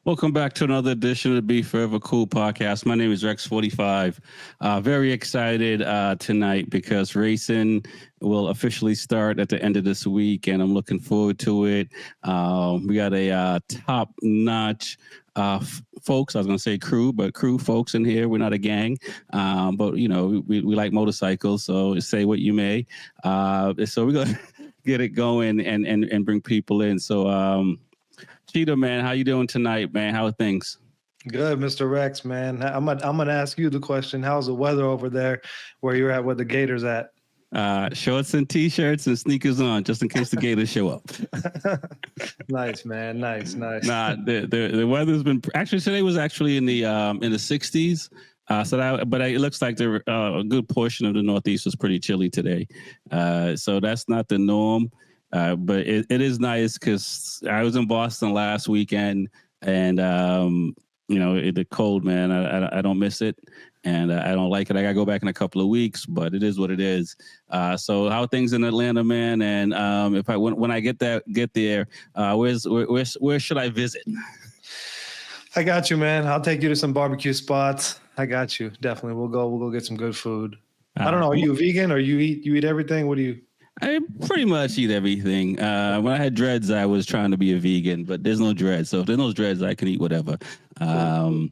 Welcome back to another edition of the B4evaKool podcast. My name is Fortyfive. Very excited tonight because racing will officially start at the end of this week, and I'm looking forward to it. We got a top-notch folks. I was going to say crew, but crew folks in here. We're not a gang, but you know we like motorcycles. So say what you may. So we're gonna get it going and bring people in. So. Cheetah, man, how you doing tonight, man? How are things? Good, Mr. Rex, man. I'm gonna ask you the question. How's the weather over there where you're at with the Gators at? Shorts and t-shirts and sneakers on, just in case the Gators show up. Nice, man. Nice. Nah, the weather's been actually today was actually in the 60s. But it looks like a good portion of the Northeast was pretty chilly today. So that's not the norm. But it is nice because I was in Boston last weekend, and the cold, man. I don't miss it, and I don't like it. I gotta go back in a couple of weeks, but it is what it is. So how are things in Atlanta, man? And when I get there, where should I visit? I got you, man. I'll take you to some barbecue spots. I got you. Definitely, we'll go get some good food. I don't know. Are you a vegan or you eat everything? What do you? I pretty much eat everything. When I had dreads, I was trying to be a vegan, but there's no dreads. So if there's no dreads, I can eat whatever. Now,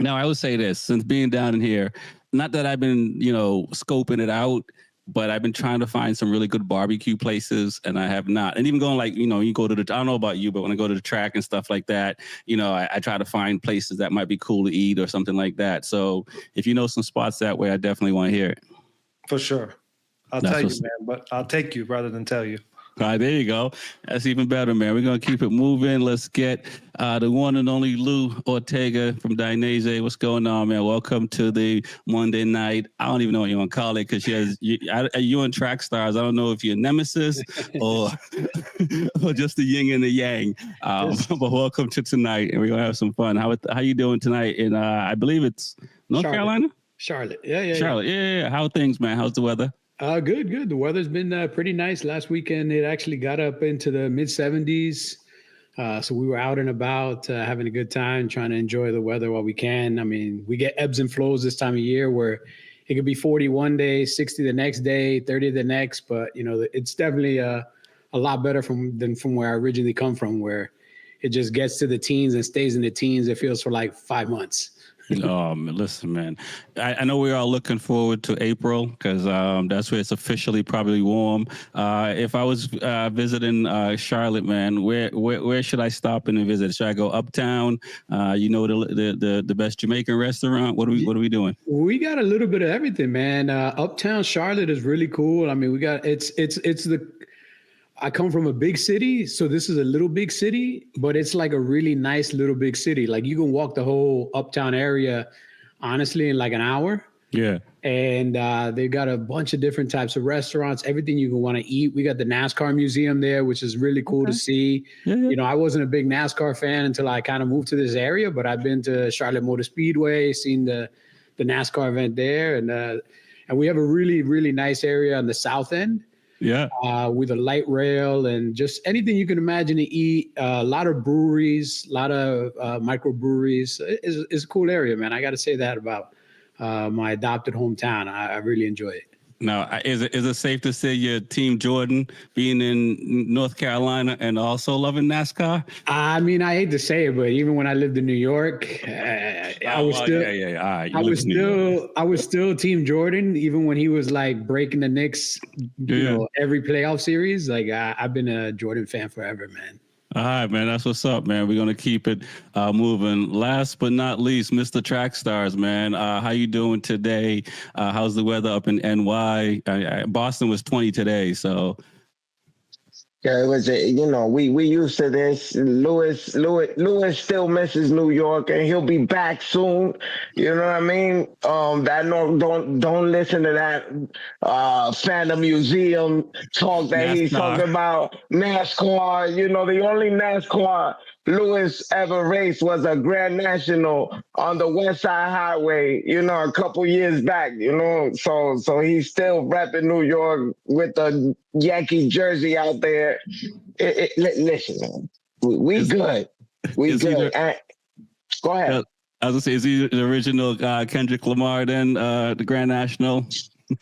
I would say this, since being down in here, not that I've been, scoping it out, but I've been trying to find some really good barbecue places, and I have not. And even going you go to I don't know about you, but when I go to the track and stuff like that, I try to find places that might be cool to eat or something like that. So if you know some spots that way, I definitely want to hear it. For sure. I'll tell you, man, but I'll take you rather than tell you. All right, there you go. That's even better, man. We're going to keep it moving. Let's get the one and only Lou Ortega from Dainese. What's going on, man? Welcome to the Monday night. I don't even know what you want to call it because you and Track Stars. I don't know if you're nemesis or just the yin and the yang. But welcome to tonight, and we're going to have some fun. How you doing tonight in, I believe it's North Carolina? Charlotte. Yeah. Charlotte. Yeah. How are things, man? How's the weather? Good. The weather's been pretty nice. Last weekend, it actually got up into the mid 70s. So we were out and about having a good time, trying to enjoy the weather while we can. I mean, we get ebbs and flows this time of year where it could be 40 one day, 60 the next day, 30 the next. But, it's definitely a lot better than from where I originally come from, where it just gets to the teens and stays in the teens. It feels for like 5 months. Listen, man, I know we're all looking forward to April because that's where it's officially probably warm. If I was visiting Charlotte, man, where should I stop in and visit? Should I go uptown? The best Jamaican restaurant? What are we doing? We got a little bit of everything, man. Uptown Charlotte is really cool. I mean, we got I come from a big city, so this is a little big city, but it's like a really nice little big city. Like you can walk the whole uptown area, honestly, in like an hour. Yeah. And they've got a bunch of different types of restaurants, everything you can want to eat. We got the NASCAR museum there, which is really cool to see. Yeah. I wasn't a big NASCAR fan until I kind of moved to this area, but I've been to Charlotte Motor Speedway, seen the NASCAR event there. And we have a really, really nice area on the south end. Yeah. With a light rail and just anything you can imagine to eat. A lot of breweries, a lot of microbreweries. It's a cool area, man. I got to say that about my adopted hometown. I really enjoy it. Now, is it safe to say you're Team Jordan, being in North Carolina and also loving NASCAR? I mean, I hate to say it, but even when I lived in New York, I was still Team Jordan, even when he was like breaking the Knicks, every playoff series. Like I've been a Jordan fan forever, man. All right, man. That's what's up, man. We're going to keep it moving. Last but not least, Mr. Track Stars, man. How you doing today? How's the weather up in NY? Boston was 20 today, so... Yeah, it was, we used to this. Lewis still misses New York, and he'll be back soon. You know what I mean? Don't listen to that Phantom Museum talk that NASCAR. He's talking about NASCAR. The only NASCAR Lewis ever raced was a Grand National on the West Side Highway, a couple years back, so he's still repping New York with the Yankee jersey out there. Listen, man, we good. We Is he good. Go ahead. I was gonna say, is he the original Kendrick Lamar? Then the Grand National.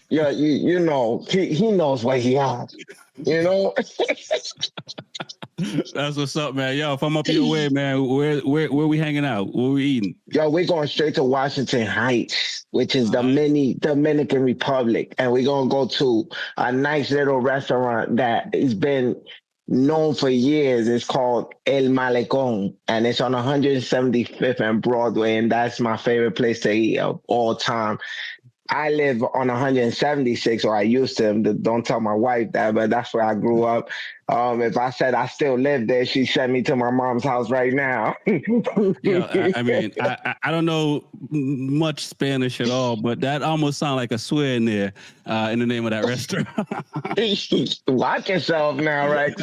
Yeah, you know, he knows what he has. You know. That's what's up, man. Yo, if I'm up your way, man, where we hanging out? Where we eating? Yo, we're going straight to Washington Heights, which is the mini Dominican Republic, and we're gonna go to a nice little restaurant that has been known for years. It's called El Malecón, and it's on 175th and Broadway, and that's my favorite place to eat of all time. I live on 176, or I used to. Don't tell my wife that, but that's where I grew up. If I said I still live there, she sent me to my mom's house right now. Yeah, I mean, I don't know much Spanish at all, but that almost sounds like a swear in there in the name of that restaurant. Watch yourself now, Rex.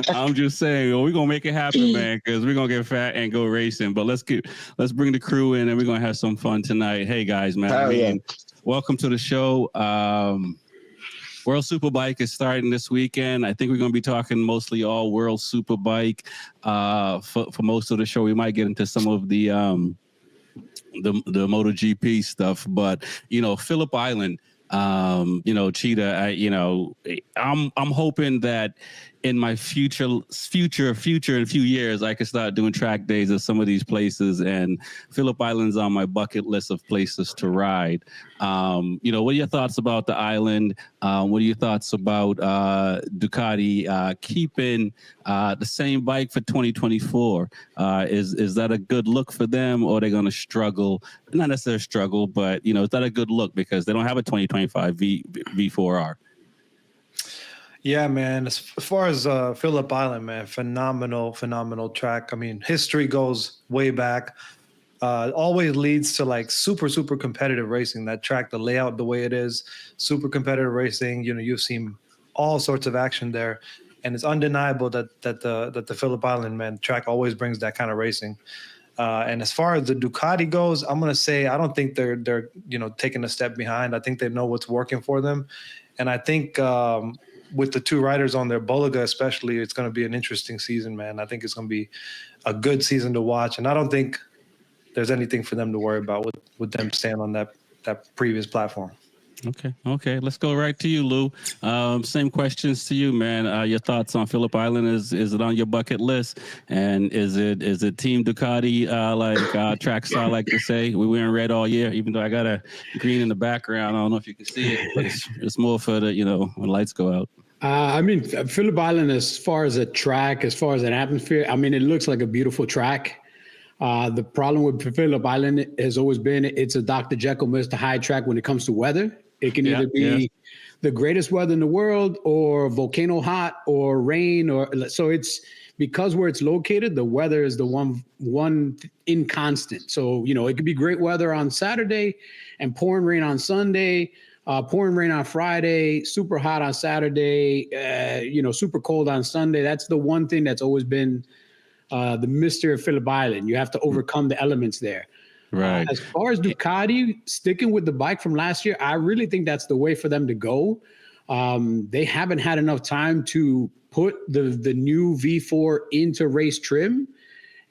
I'm just saying, well, we're gonna make it happen, man, because we're gonna get fat and go racing. But let's bring the crew in, and we're gonna have some fun tonight. Hey guys, man, welcome to the show. World Superbike is starting this weekend. I think we're going to be talking mostly all World Superbike for most of the show. We might get into some of the MotoGP stuff, but Phillip Island, Cheetah. I'm hoping that in my future in a few years, I can start doing track days at some of these places. And Phillip Island's on my bucket list of places to ride. What are your thoughts about the island? What are your thoughts about Ducati keeping the same bike for 2024? Is that a good look for them, or are they going to struggle? Not necessarily struggle, but is that a good look because they don't have a 2025 V4R? Yeah, man. As far as Phillip Island, man, phenomenal track. I mean, history goes way back. Always leads to like super competitive racing. That track, the layout, the way it is, super competitive racing. You've seen all sorts of action there, and it's undeniable that the Phillip Island, man, track always brings that kind of racing. And as far as the Ducati goes, I'm gonna say I don't think they're taking a step behind. I think they know what's working for them, and I think. With the two riders on there, Boliga especially, it's going to be an interesting season, man. I think it's going to be a good season to watch, and I don't think there's anything for them to worry about with them staying on that previous platform. Okay. Let's go right to you, Lou. Same questions to you, man. Your thoughts on Phillip Island? Is it on your bucket list? And is it Team Ducati like track star like to say? We wearing red all year, even though I got a green in the background. I don't know if you can see it, but it's more for the when lights go out. I mean, Phillip Island, as far as a track, as far as an atmosphere, I mean, it looks like a beautiful track. The problem with Phillip Island has always been it's a Dr. Jekyll, Mr. Hyde track when it comes to weather. It can either be the greatest weather in the world or volcano hot or rain so it's because where it's located, the weather is the one inconstant. So, it could be great weather on Saturday and pouring rain on Sunday, pouring rain on Friday, super hot on Saturday, super cold on Sunday. That's the one thing that's always been the mystery of Phillip Island. You have to overcome the elements there. Right. As far as Ducati sticking with the bike from last year, I really think that's the way for them to go. They haven't had enough time to put the new V4 into race trim.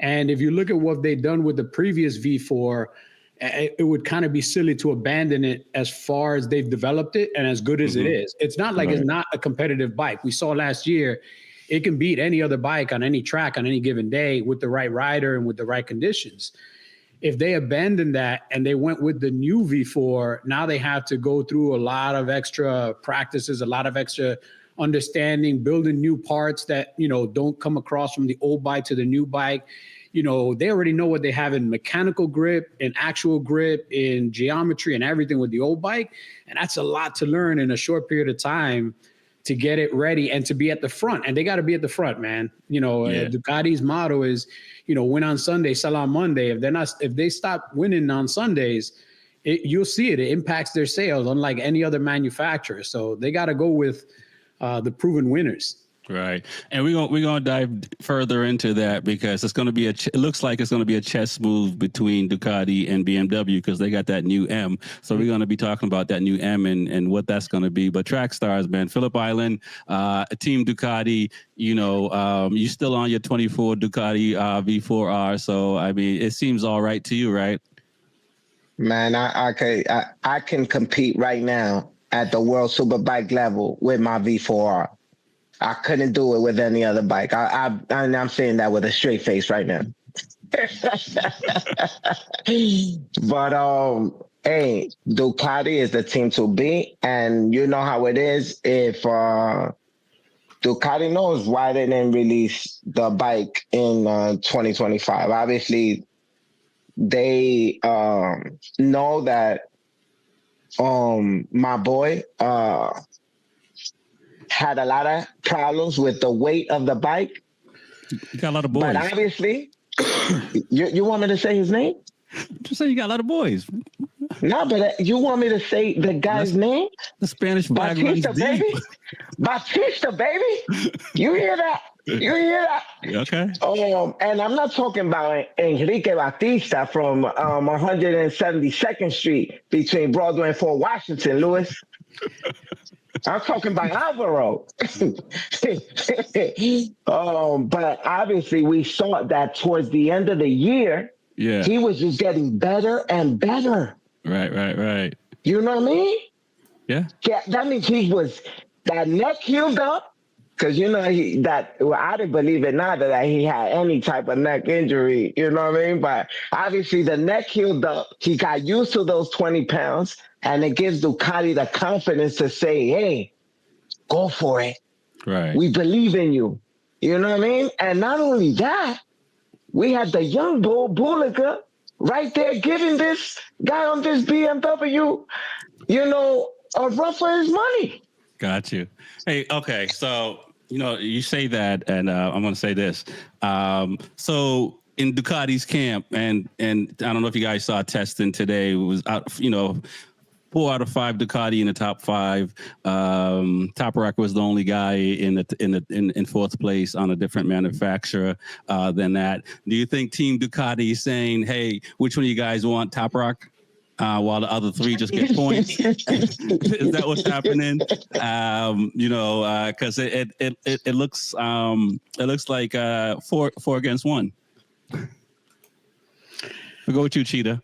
And if you look at what they've done with the previous V4, it would kind of be silly to abandon it as far as they've developed it and as good as it is. It's not like it's not a competitive bike. We saw last year, it can beat any other bike on any track on any given day with the right rider and with the right conditions. If they abandoned that and they went with the new V4, now they have to go through a lot of extra practices, a lot of extra understanding, building new parts that, don't come across from the old bike to the new bike. They already know what they have in mechanical grip, in actual grip, in geometry and everything with the old bike. And that's a lot to learn in a short period of time to get it ready and to be at the front. And they got to be at the front, man. Ducati's motto is, win on Sunday, sell on Monday. If they stop winning on Sundays, you'll see it. It impacts their sales, unlike any other manufacturer. So they got to go with the proven winners. Right, and we're gonna dive further into that because it's gonna be it looks like it's gonna be a chess move between Ducati and BMW because they got that new M. So we're gonna be talking about that new M and what that's gonna be. But track stars, man, Phillip Island, Team Ducati. You still on your 24 Ducati V4R. So I mean, it seems all right to you, right? Man, I can compete right now at the World Superbike level with my V4R. I couldn't do it with any other bike. I'm saying that with a straight face right now. But hey, Ducati is the team to beat, and you know how it is. If Ducati knows why they didn't release the bike in 2025. Obviously, they know that my boy had a lot of problems with the weight of the bike. You got a lot of boys. But obviously, you want me to say his name? Just say you got a lot of boys. No, but you want me to say the guy's name? The Spanish flag Batista, runs deep. baby. Batista, baby. You hear that? You hear that? Okay. And I'm not talking about Enrique Batista from 172nd Street between Broadway and Fort Washington, Lewis. I'm talking about Alvaro. But obviously we saw that towards the end of the year, he was just getting better and better. Right. You know what I mean? Yeah. Yeah, that means he was, that neck healed up. Because, I didn't believe it neither that he had any type of neck injury, you know what I mean? But obviously the neck healed up. He got used to those 20 pounds, and it gives Ducati the confidence to say, hey, go for it. Right. We believe in you. You know what I mean? And not only that, we had the young bull, Bulliger, right there giving this guy on this BMW, a run for his money. Got you. Hey, okay. So, you say that, and I'm going to say this. So in Ducati's camp, and I don't know if you guys saw testing today, it was out, 4 out of 5 Ducati in the top 5. Toprak was the only guy in fourth place on a different manufacturer than that. Do you think Team Ducati is saying, hey, which one of you guys want Toprak? While the other 3 just get points. Is that what's happening? Because it looks like 4 against 1. We'll go with you, Cheetah.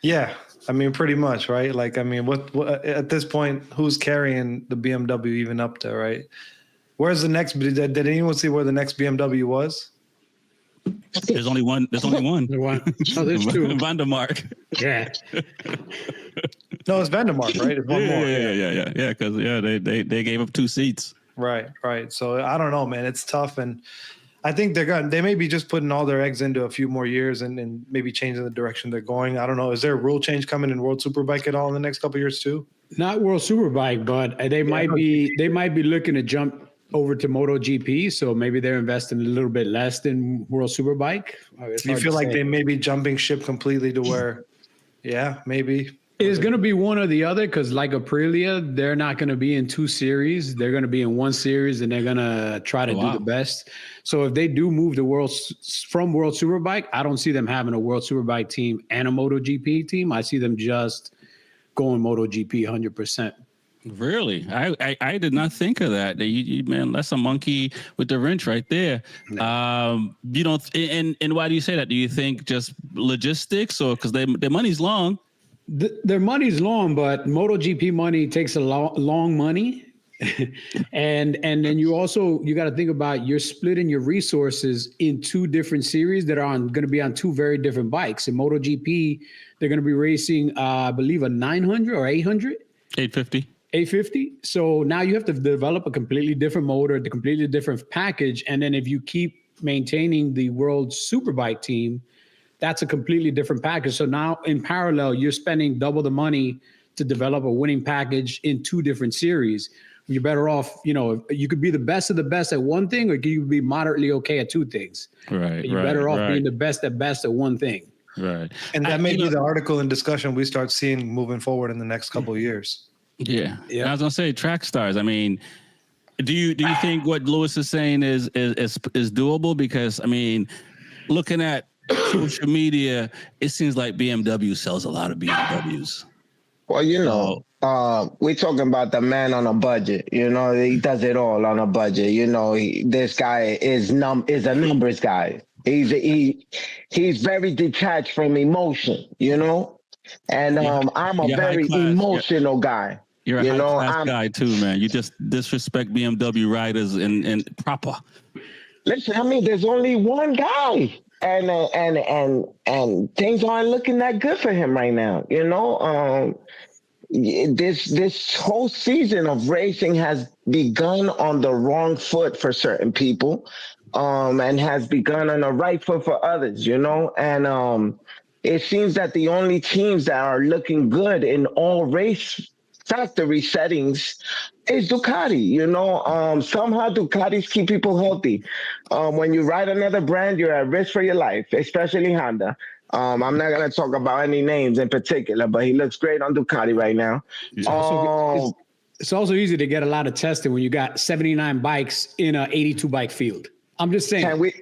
Yeah, I mean, pretty much, right? Like, I mean, what at this point, who's carrying the BMW even up there, right? Where's the next? Did anyone see where the next BMW was? There's only one. Oh, there's 2. Vandermark. Yeah. No, it's Vandermark, right? It's one more. Yeah. Because they gave up 2 seats. Right. So I don't know, man. It's tough, and I think they may be just putting all their eggs into a few more years and maybe changing the direction they're going. I don't know. Is there a rule change coming in World Superbike at all in the next couple of years too? Not World Superbike, but they might be looking to jump over to MotoGP, so maybe they're investing a little bit less than World Superbike. You feel like they may be jumping ship completely to where, yeah, maybe. It's going to be one or the other because like Aprilia, they're not going to be in 2 series. They're going to be in 1 series, and they're going to try to do the best. So if they do move from World Superbike, I don't see them having a World Superbike team and a MotoGP team. I see them just going MotoGP 100%. Really? I did not think of that. Man, that's a monkey with the wrench right there. You don't, and why do you say that? Do you think just logistics, or because their money's long? Their money's long, but MotoGP money takes a long money. and then you got to think about, you're splitting your resources in 2 different series that are going to be on 2 very different bikes. In MotoGP, they're going to be racing, I believe, a 900 or 800? 850. So now you have to develop a completely different motor, the completely different package. And then if you keep maintaining the World Superbike team, that's a completely different package. So now in parallel, you're spending double the money to develop a winning package in 2 different series. You're better off, you could be the best of the best at one thing, or you could be moderately okay at 2 things. Right. You're better off being the best at one thing. Right. And that may be the article and discussion we start seeing moving forward in the next couple of years. Yeah. I was gonna say track stars. I mean, Do you think what Lewis is saying is doable? Because I mean, looking at social media, it seems like BMW sells a lot of BMWs. Well, we're talking about the man on a budget. He does it all on a budget. This guy is a numbers guy. He's very detached from emotion. And I'm a very emotional guy. You're a high-class guy too, man. You just disrespect BMW riders and proper. Listen, I mean, there's only one guy, and things aren't looking that good for him right now. This whole season of racing has begun on the wrong foot for certain people, and has begun on the right foot for others. And it seems that the only teams that are looking good in all race factory settings is Ducati. Somehow Ducatis keep people healthy. When you ride another brand, you're at risk for your life, especially Honda. I'm not going to talk about any names in particular, but he looks great on Ducati right now. It's also easy to get a lot of testing when you got 79 bikes in an 82 bike field. I'm just saying.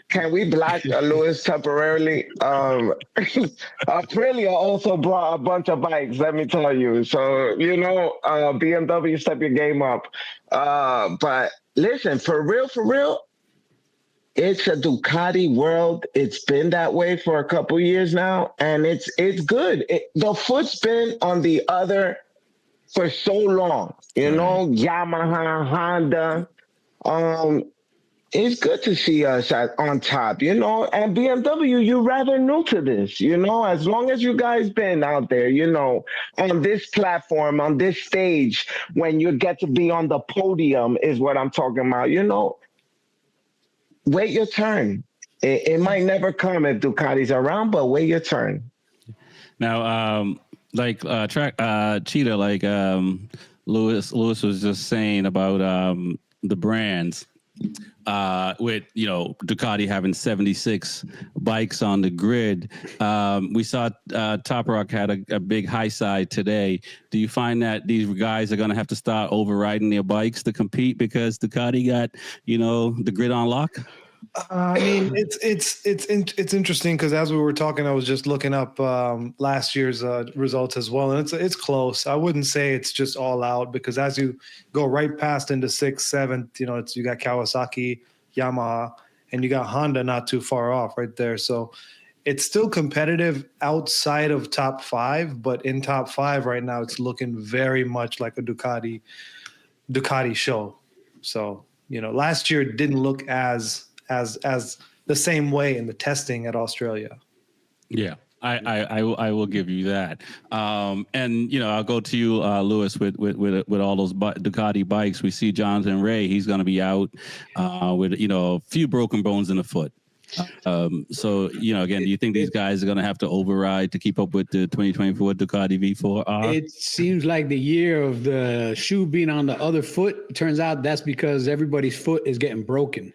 Can we block Lewis temporarily? Aprilia also brought a bunch of bikes, let me tell you. So, BMW, step your game up. But listen, for real, it's a Ducati world. It's been that way for a couple years now, and it's good. The foot's been on the other for so long. Yamaha, Honda. It's good to see us on top, and BMW, you're rather new to this, as long as you guys been out there, on this platform, on this stage, when you get to be on the podium is what I'm talking about, wait your turn. It might never come if Ducati's around, but wait your turn. Now, Cheetah, like Lewis was just saying about the brands. With Ducati having 76 bikes on the grid, we saw Top Rock had a big high side today. Do you find that these guys are going to have to start overriding their bikes to compete because Ducati got the grid on lock? I mean, it's interesting because as we were talking, I was just looking up last year's results as well, and it's close. I wouldn't say it's just all out because as you go right past into 6th, 7th, you got Kawasaki, Yamaha, and you got Honda not too far off right there. So it's still competitive outside of top 5, but in top 5 right now, it's looking very much like a Ducati show. So last year it didn't look as the same way in the testing at Australia. Yeah, I will give you that. And I'll go to you, Lewis, with all those Ducati bikes. We see Jonathan Ray. He's going to be out with a few broken bones in the foot. So again, do you think these guys are going to have to override to keep up with the 2024 Ducati V4R? It seems like the year of the shoe being on the other foot. Turns out that's because everybody's foot is getting broken.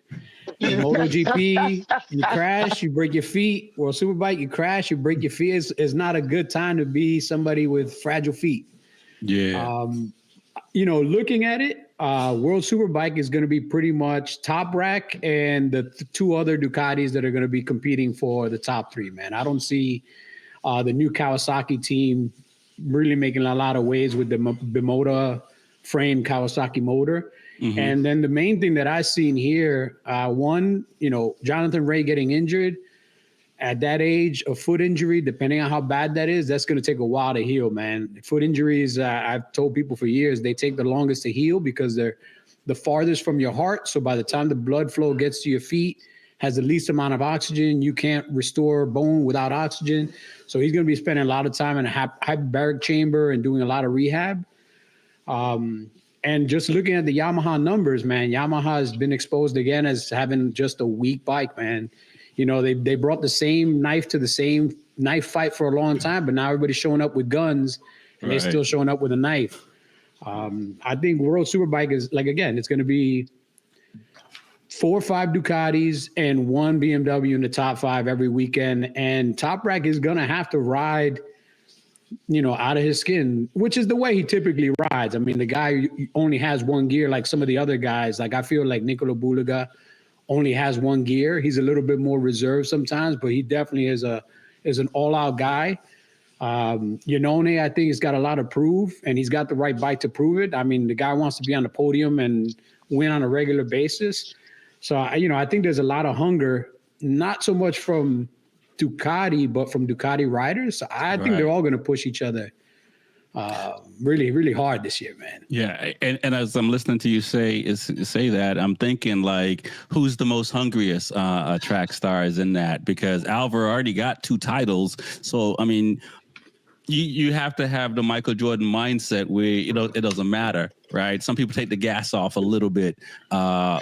In MotoGP, you crash, you break your feet. World Superbike, you crash, you break your feet. It's not a good time to be somebody with fragile feet. Yeah. Looking at it, World Superbike is going to be pretty much Top Rack and the two other Ducatis that are going to be competing for the top 3, man. I don't see the new Kawasaki team really making a lot of waves with the Bimota frame Kawasaki motor. Mm-hmm. And then the main thing that I've seen here, Jonathan Ray getting injured at that age, a foot injury, depending on how bad that is, that's going to take a while to heal, man. Foot injuries, I've told people for years, they take the longest to heal because they're the farthest from your heart. So by the time the blood flow gets to your feet, has the least amount of oxygen, you can't restore bone without oxygen. So he's going to be spending a lot of time in a hyperbaric chamber and doing a lot of rehab. And just looking at the Yamaha numbers, man, Yamaha has been exposed again as having just a weak bike, man. They brought the same knife to the same knife fight for a long time, but now everybody's showing up with guns and they're still showing up with a knife. I think World Superbike is it's going to be 4 or 5 Ducatis and 1 BMW in the top 5 every weekend. And Top Rack is going to have to ride out of his skin, which is the way he typically rides. I mean, the guy only has one gear, like some of the other guys. Like I feel like Nicolo Bulaga only has one gear. He's a little bit more reserved sometimes, but he definitely is an all-out guy. Yanone, I think, has got a lot to prove, and he's got the right bike to prove it. I mean, the guy wants to be on the podium and win on a regular basis. So, I think there's a lot of hunger, not so much from Ducati, but from Ducati riders. So I think they're all going to push each other really, really hard this year, man. Yeah, and as I'm listening to you say that, I'm thinking like, who's the most hungriest track stars in that? Because Alvaro already got 2 titles, so I mean, you have to have the Michael Jordan mindset where it doesn't matter, right? Some people take the gas off a little bit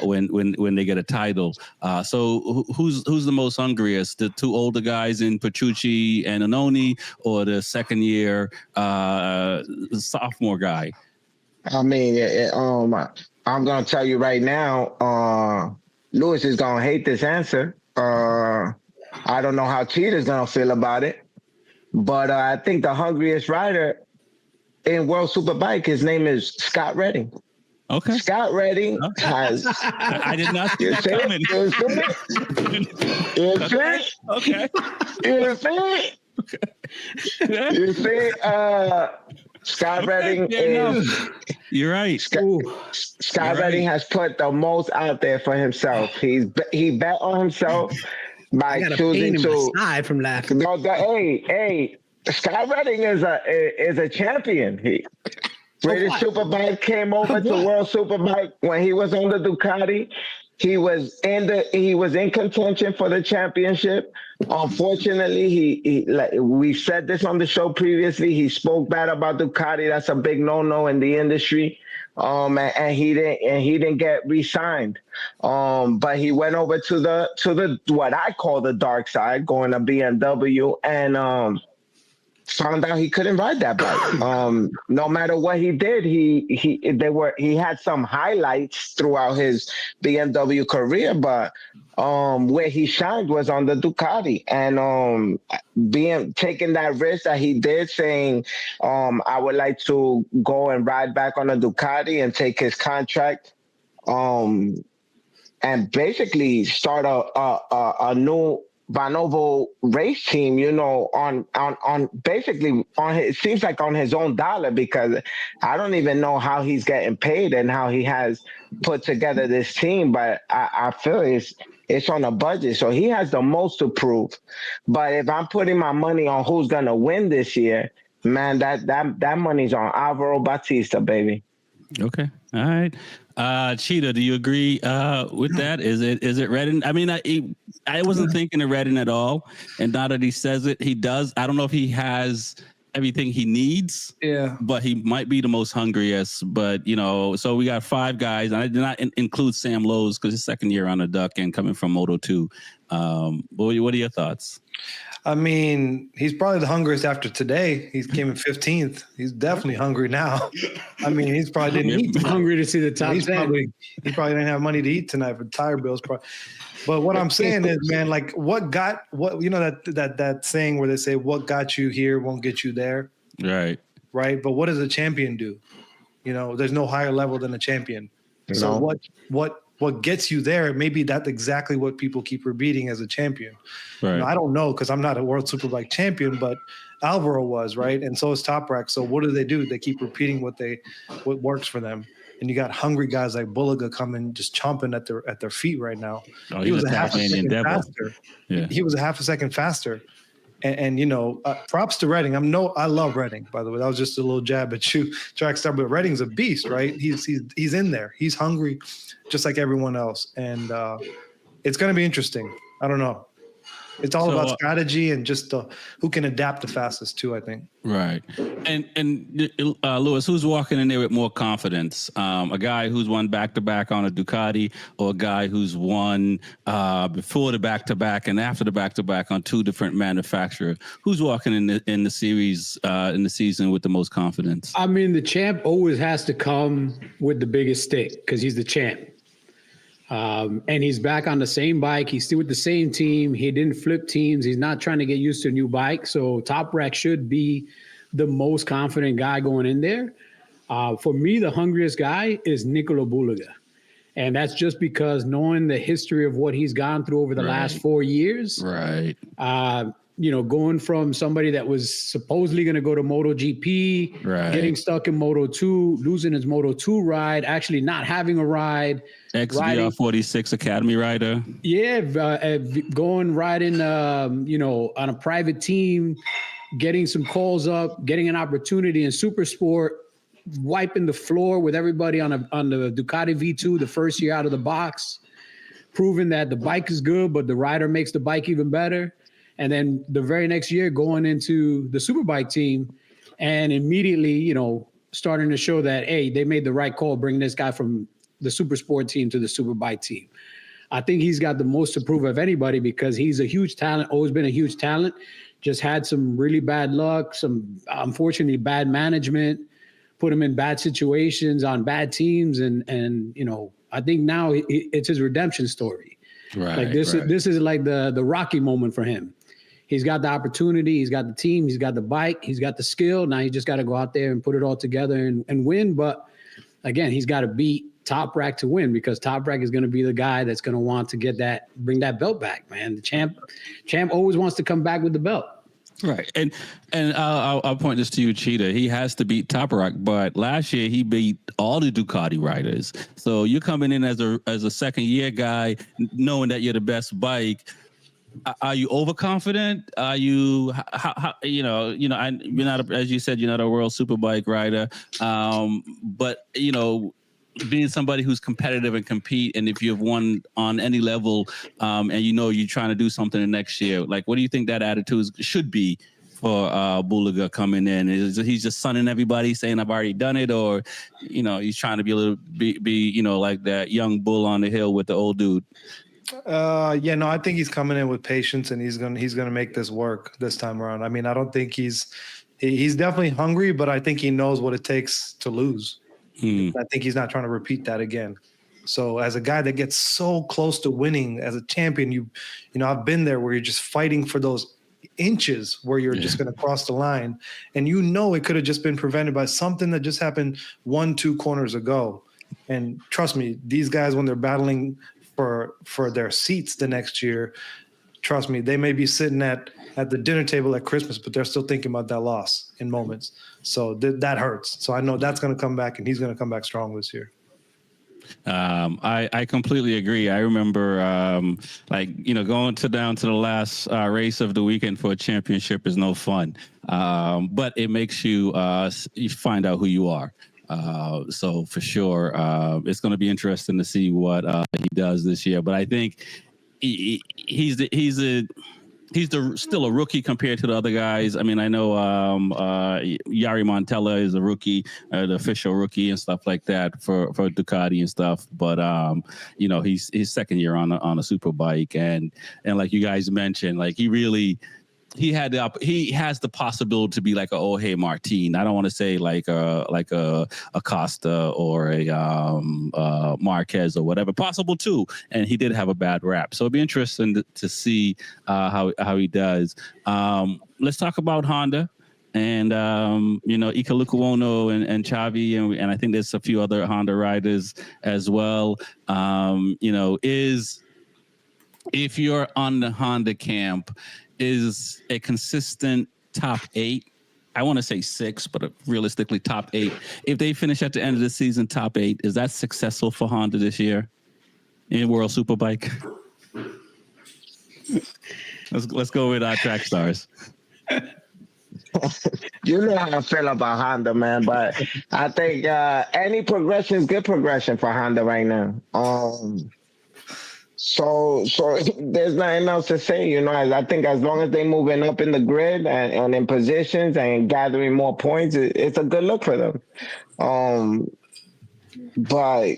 when they get a title. So who's the most hungriest? The 2 older guys in Petrucci and Annoni, or the second year sophomore guy? I mean, I'm gonna tell you right now, Lewis is gonna hate this answer. I don't know how Cheetah's gonna feel about it. But I think the hungriest rider in World Superbike, his name is Scott Redding. Okay. Scott Redding has. I did not see that coming. You see, Scott Redding is. You're right. Scott Redding has put the most out there for himself. He bet on himself by choosing to. Side from laughing. No, hey, Scott Redding is a champion. British Superbike came over to World Superbike when he was on the Ducati. He was in contention for the championship. Unfortunately, we said this on the show previously. He spoke bad about Ducati. That's a big no-no in the industry. And he didn't get re-signed. But he went over to the what I call the dark side, going to BMW, and found out he couldn't ride that bike. No matter what he did, he had some highlights throughout his BMW career, but where he shined was on the Ducati, and taking that risk that he did, saying I would like to go and ride back on a Ducati and take his contract, and basically start a new Vanovo race team, on basically it seems like on his own dollar, because I don't even know how he's getting paid and how he has put together this team, but I feel it's on a budget, so he has the most to prove. But if I'm putting my money on who's gonna win this year, man, that money's on Alvaro Bautista, baby. Okay, all right. Cheetah, do you agree with that? Is it Redding? I mean, I wasn't thinking of Redding at all, and now that he says it, he does. I don't know if he has everything he needs. Yeah, but he might be the most hungriest. But so we got 5 guys, and I did not include Sam Lowe's because his second year on the Duck and coming from Moto 2. What are your thoughts? I mean, he's probably the hungriest after today. He came in 15th. He's definitely hungry now. I mean, he's probably didn't eat. Hungry to see the top 10. He probably didn't have money to eat tonight for tire bills. But what I'm saying is, man, like that saying where they say, what got you here won't get you there. Right. But what does a champion do? There's no higher level than a champion. So what gets you there, maybe that's exactly what people keep repeating as a champion. Right. I don't know, because I'm not a World Superbike champion, but Alvaro was, right? And so is Toprak. So what do? They keep repeating what works for them. And you got hungry guys like Bulaga coming, just chomping at their feet right now. Oh, he was a half a second faster. Yeah. He was a half a second faster. And props to Redding. I love Redding, by the way. That was just a little jab at you, Trackstar. But Redding's a beast, right? He's in there. He's hungry, just like everyone else. And it's going to be interesting. I don't know. It's all about strategy and just who can adapt the fastest too, I think. Right. And Lewis, who's walking in there with more confidence? A guy who's won back-to-back on a Ducati, or a guy who's won before the back-to-back and after the back-to-back on 2 different manufacturers? Who's walking in the series in the season with the most confidence? I mean, the champ always has to come with the biggest stick because he's the champ. And he's back on the same bike. He's still with the same team. He didn't flip teams. He's not trying to get used to a new bike. So Toprak should be the most confident guy going in there. For me, the hungriest guy is Nicola Bulaga. And that's just because knowing the history of what he's gone through over the last 4 years. Right. Going from somebody that was supposedly going to go to MotoGP, getting stuck in Moto2, losing his Moto2 ride, actually not having a ride. XVR46 Academy rider. Yeah, going riding, on a private team, getting some calls up, getting an opportunity in Super Sport, wiping the floor with everybody on the Ducati V2 the first year out of the box, proving that the bike is good, but the rider makes the bike even better. And then the very next year going into the SuperBike team and immediately, starting to show that, hey, they made the right call bringing this guy from the Super Sport team to the SuperBike team. I think he's got the most to prove of anybody because he's a huge talent, always been a huge talent, just had some really bad luck, some unfortunately bad management, put him in bad situations on bad teams. And I think now it's his redemption story. Right. Like this is like the Rocky moment for him. He's got the opportunity. He's got the team. He's got the bike. He's got the skill. Now he just got to go out there and put it all together and win. But again, he's got to beat Top Rack to win because Top Rack is going to be the guy that's going to want to bring that belt back, man. The champ always wants to come back with the belt. Right. And I'll point this to you, Cheetah. He has to beat Top Rack, but last year he beat all the Ducati riders. So you're coming in as a second year guy, knowing that you're the best bike. Are you overconfident? Are you, you're not, as you said, you're not a world superbike rider. But, being somebody who's competitive and compete, and if you've won on any level, and you're trying to do something the next year, like, what do you think that attitude should be for Bulaga coming in? Is he's just sunning everybody, saying I've already done it, or he's trying to be like that young bull on the hill with the old dude? I think he's coming in with patience, and he's gonna make this work this time around. I mean, I don't think he's definitely hungry, but I think he knows what it takes to lose. I think he's not trying to repeat that again. So as a guy that gets so close to winning as a champion, I've been there where you're just fighting for those inches where you're just going to cross the line, and it could have just been prevented by something that just happened 1-2 corners ago. And trust me, these guys, when they're battling for their seats the next year, trust me, they may be sitting at the dinner table at Christmas, but they're still thinking about that loss in moments. So that hurts. So I know that's going to come back, and he's going to come back strong this year. I completely agree. I remember, going down to the last race of the weekend for a championship is no fun. But it makes you find out who you are. So for sure, it's going to be interesting to see what he does this year. But I think he's still a rookie compared to the other guys. I mean, I know Yari Montella is a rookie, the official rookie and stuff like that for Ducati and stuff. But he's his second year on a super bike, and like you guys mentioned, like he has the possibility to be like a Jorge Martin. I don't want to say like a Acosta or a Marquez or whatever. Possible too, and he did have a bad rap. So it'd be interesting to see how he does. Let's talk about Honda and Ika Lukuono and Chavi, and I think there's a few other Honda riders as well. If you're on the Honda camp, is a consistent top 8. I want to say 6, but realistically top 8. If they finish at the end of the season top 8, is that successful for Honda this year in World Superbike? Let's go with our track stars. You know how I feel about Honda, man, but I think any progression is good progression for Honda right now. So there's nothing else to say, I think as long as they're moving up in the grid and in positions and gathering more points, it's a good look for them. But,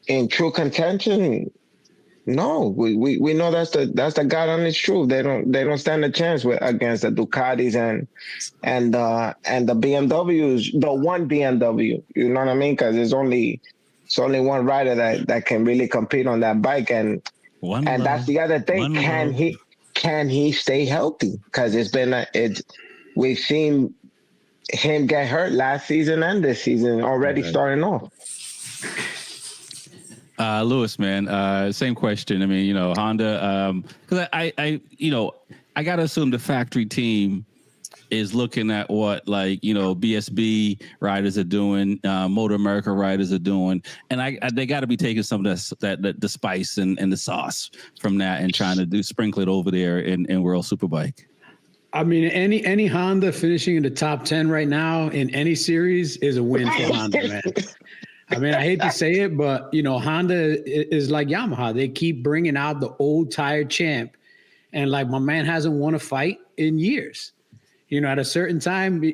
in true contention, no, we know that's the God honest truth. They don't stand a chance against the Ducatis and the BMWs, the one BMW, you know what I mean? Because it's only one rider that can really compete on that bike, and that's the other thing. Can he stay healthy? Because we've seen him get hurt last season and this season already starting off. Lewis, man, same question. I mean, Honda, because I got to assume the factory team is looking at what BSB riders are doing, Motor America riders are doing, and they got to be taking some of that the spice and the sauce from that and trying to sprinkle it over there in World Superbike. I mean, any Honda finishing in the top 10 right now in any series is a win for Honda, man. I mean, I hate to say it, but Honda is like Yamaha. They keep bringing out the old tired champ, and my man hasn't won a fight in years. At a certain time,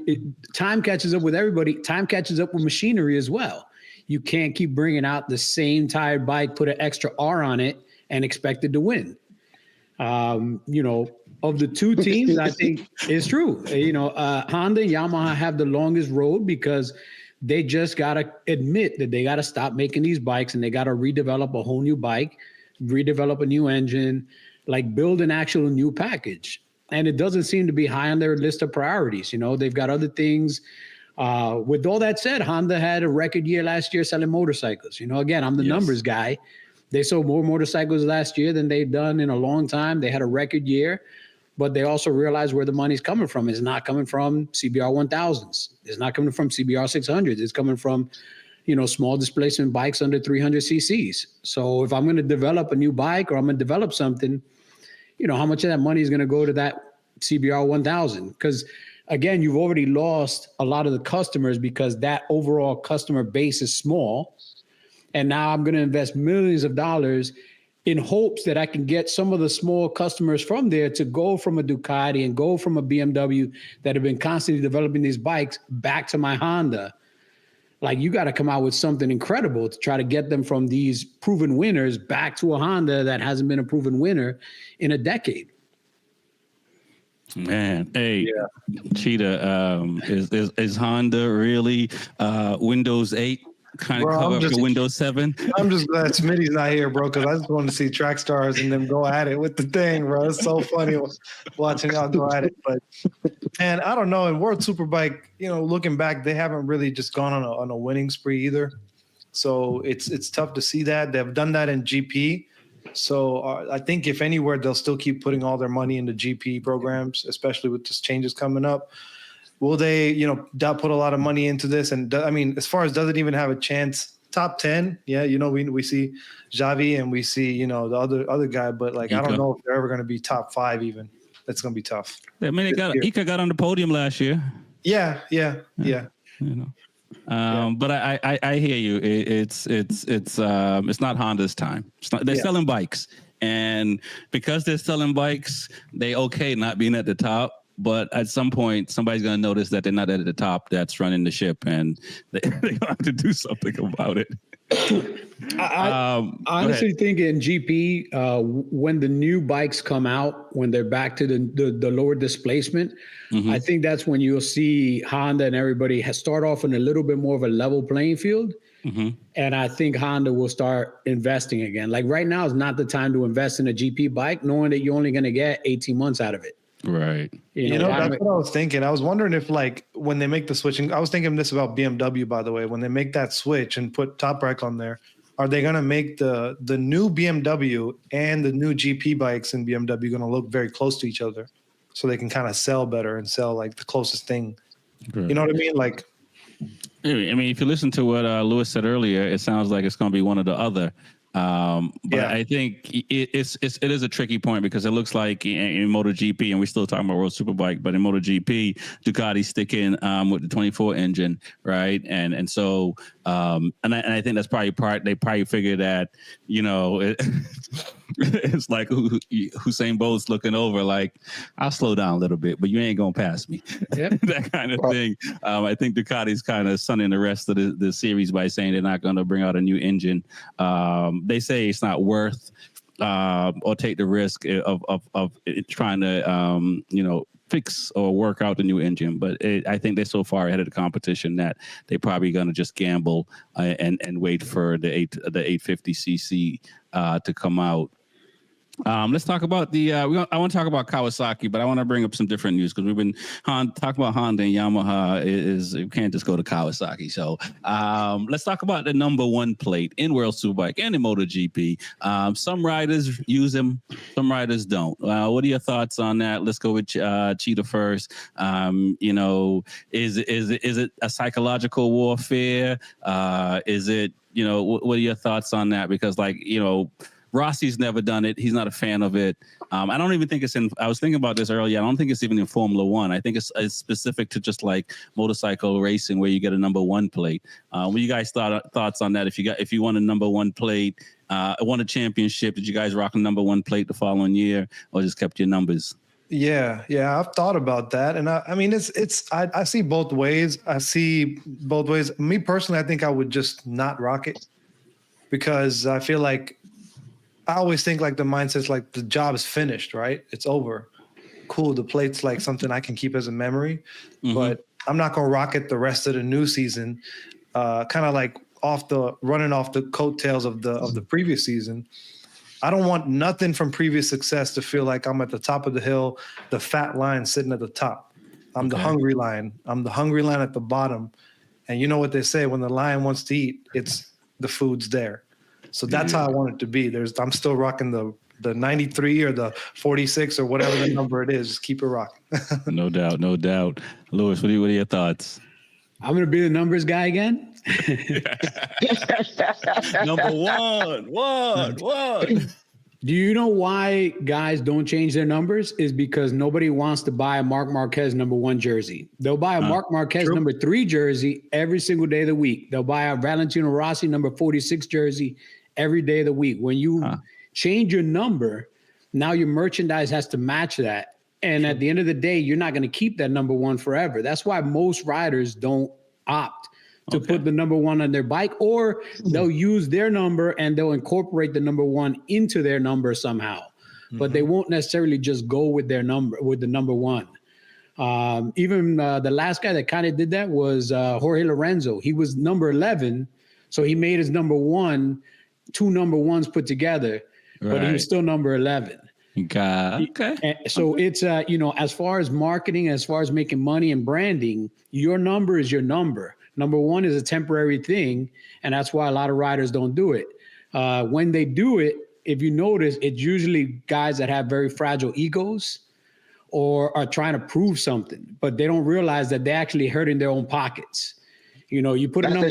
time catches up with everybody. Time catches up with machinery as well. You can't keep bringing out the same tired bike, put an extra R on it, and expect it to win. Of the two teams, I think it's true. Honda and Yamaha have the longest road because they just got to admit that they got to stop making these bikes and they got to redevelop a whole new bike, redevelop a new engine, build an actual new package. And it doesn't seem to be high on their list of priorities. They've got other things. With all that said, Honda had a record year last year selling motorcycles. Again, I'm the numbers guy. They sold more motorcycles last year than they've done in a long time. They had a record year, but they also realized where the money's coming from. It's not coming from CBR 1000s. It's not coming from CBR 600s. It's coming from, small displacement bikes under 300 cc's. So if I'm going to develop a new bike or I'm going to develop something, how much of that money is going to go to that CBR 1000? Because again, you've already lost a lot of the customers because that overall customer base is small. And now I'm going to invest millions of dollars in hopes that I can get some of the small customers from there to go from a Ducati and go from a BMW that have been constantly developing these bikes back to my Honda. You got to come out with something incredible to try to get them from these proven winners back to a Honda that hasn't been a proven winner in a decade. Man, hey, Cheetah, is Honda really Windows 8 kind of cover up to Windows 7? I'm just glad Smitty's not here, bro, because I just want to see track stars and them go at it with the thing, bro. It's so funny watching y'all go at it. But man, I don't know. In World Superbike, looking back, they haven't really just gone on a winning spree either. So it's tough to see that. They've done that in GP. So I think if anywhere, they'll still keep putting all their money into GP programs, especially with this changes coming up. Will they, put a lot of money into this? And I mean, as far as does it even have a chance? Top 10, yeah. We see Xavi and we see the other guy, but I don't know if they're ever going to be top 5 even. That's going to be tough. I mean, Ika got on the podium last year. Yeah. But I hear you. It's not Honda's time. They're selling bikes, and because they're selling bikes, they okay not being at the top. But at some point, somebody's going to notice that they're not at the top that's running the ship, and they're going to have to do something about it. I honestly think in GP, when the new bikes come out, when they're back to the lower displacement, I think that's when you'll see Honda and everybody start off in a little bit more of a level playing field. And I think Honda will start investing again. Right now is not the time to invest in a GP bike, knowing that you're only going to get 18 months out of it. Right. That's what I was thinking. I was wondering if when they make the switching, I was thinking this about BMW, by the way, when they make that switch and put Top Rack on there, are they going to make the new BMW and the new GP bikes in BMW going to look very close to each other so they can kind of sell better and sell the closest thing? Right. You know what I mean? I mean, if you listen to what Lewis said earlier, it sounds like it's going to be one or the other. But I think it is a tricky point because it looks like in MotoGP, and we're still talking about World Superbike, but in MotoGP, Ducati sticking with the 24 engine, right? And so and I think that's probably they probably figured that it's like Usain Bolt's looking over I'll slow down a little bit, but you ain't gonna pass me. Yep. That kind of thing. I think Ducati's kind of sunning the rest of the series by saying they're not going to bring out a new engine. They say it's not worth or take the risk of trying to fix or work out the new engine, but I think they're so far ahead of the competition that they're probably going to just gamble and wait for the 850cc to come out. Let's talk about the. I want to talk about Kawasaki, but I want to bring up some different news because we've been talking about Honda and Yamaha. You can't just go to Kawasaki. So let's talk about the number one plate in World Superbike and in MotoGP. Some riders use them, some riders don't. What are your thoughts on that? Let's go with Cheetah first. Is it a psychological warfare? Is it what are your thoughts on that? Because Rossi's never done it. He's not a fan of it. I don't even think it's in. I was thinking about this earlier. I don't think it's even in Formula One. I think it's specific to just like motorcycle racing, where you get a number one plate. What you guys thoughts on that? If you won a number one plate, won a championship, did you guys rock a number one plate the following year, or just kept your numbers? Yeah, I've thought about that, and I mean, I see both ways. Me personally, I think I would just not rock it because I feel like. I always think like the mindset's like the job is finished, right? It's over. Cool. The plate's like something I can keep as a memory, but I'm not going to rock it the rest of the new season. Kind of like running off the coattails of the previous season. I don't want nothing from previous success to feel like I'm at the top of the hill, the fat lion sitting at the top. I'm the hungry lion. I'm the hungry lion at the bottom. And you know what they say, when the lion wants to eat, the food's there. So that's how I want it to be. I'm still rocking the 93 or the 46 or whatever the number it is. Just keep it rocking. No doubt. Louis, what are your thoughts? I'm going to be the numbers guy again. Number one. Do you know why guys don't change their numbers? Is because nobody wants to buy a Marc Marquez number one jersey. They'll buy a Marc Marquez number 3 jersey every single day of the week. They'll buy a Valentino Rossi number 46 jersey every day of the week. When you change your number, now your merchandise has to match that. And at the end of the day, you're not going to keep that number one forever. That's why most riders don't opt to put the number one on their bike, or they'll use their number and they'll incorporate the number one into their number somehow. But they won't necessarily just go with their number, with the number one. Even the last guy that kind of did that was Jorge Lorenzo. He was number 11, so he made his number one, 2 number ones put together, but he was still number 11. Okay. So it's, as far as marketing, as far as making money and branding, your number is your number. Number one is a temporary thing, and that's why a lot of riders don't do it. When they do it, if you notice, it's usually guys that have very fragile egos or are trying to prove something, but they don't realize that they're actually hurting their own pockets. You put a number.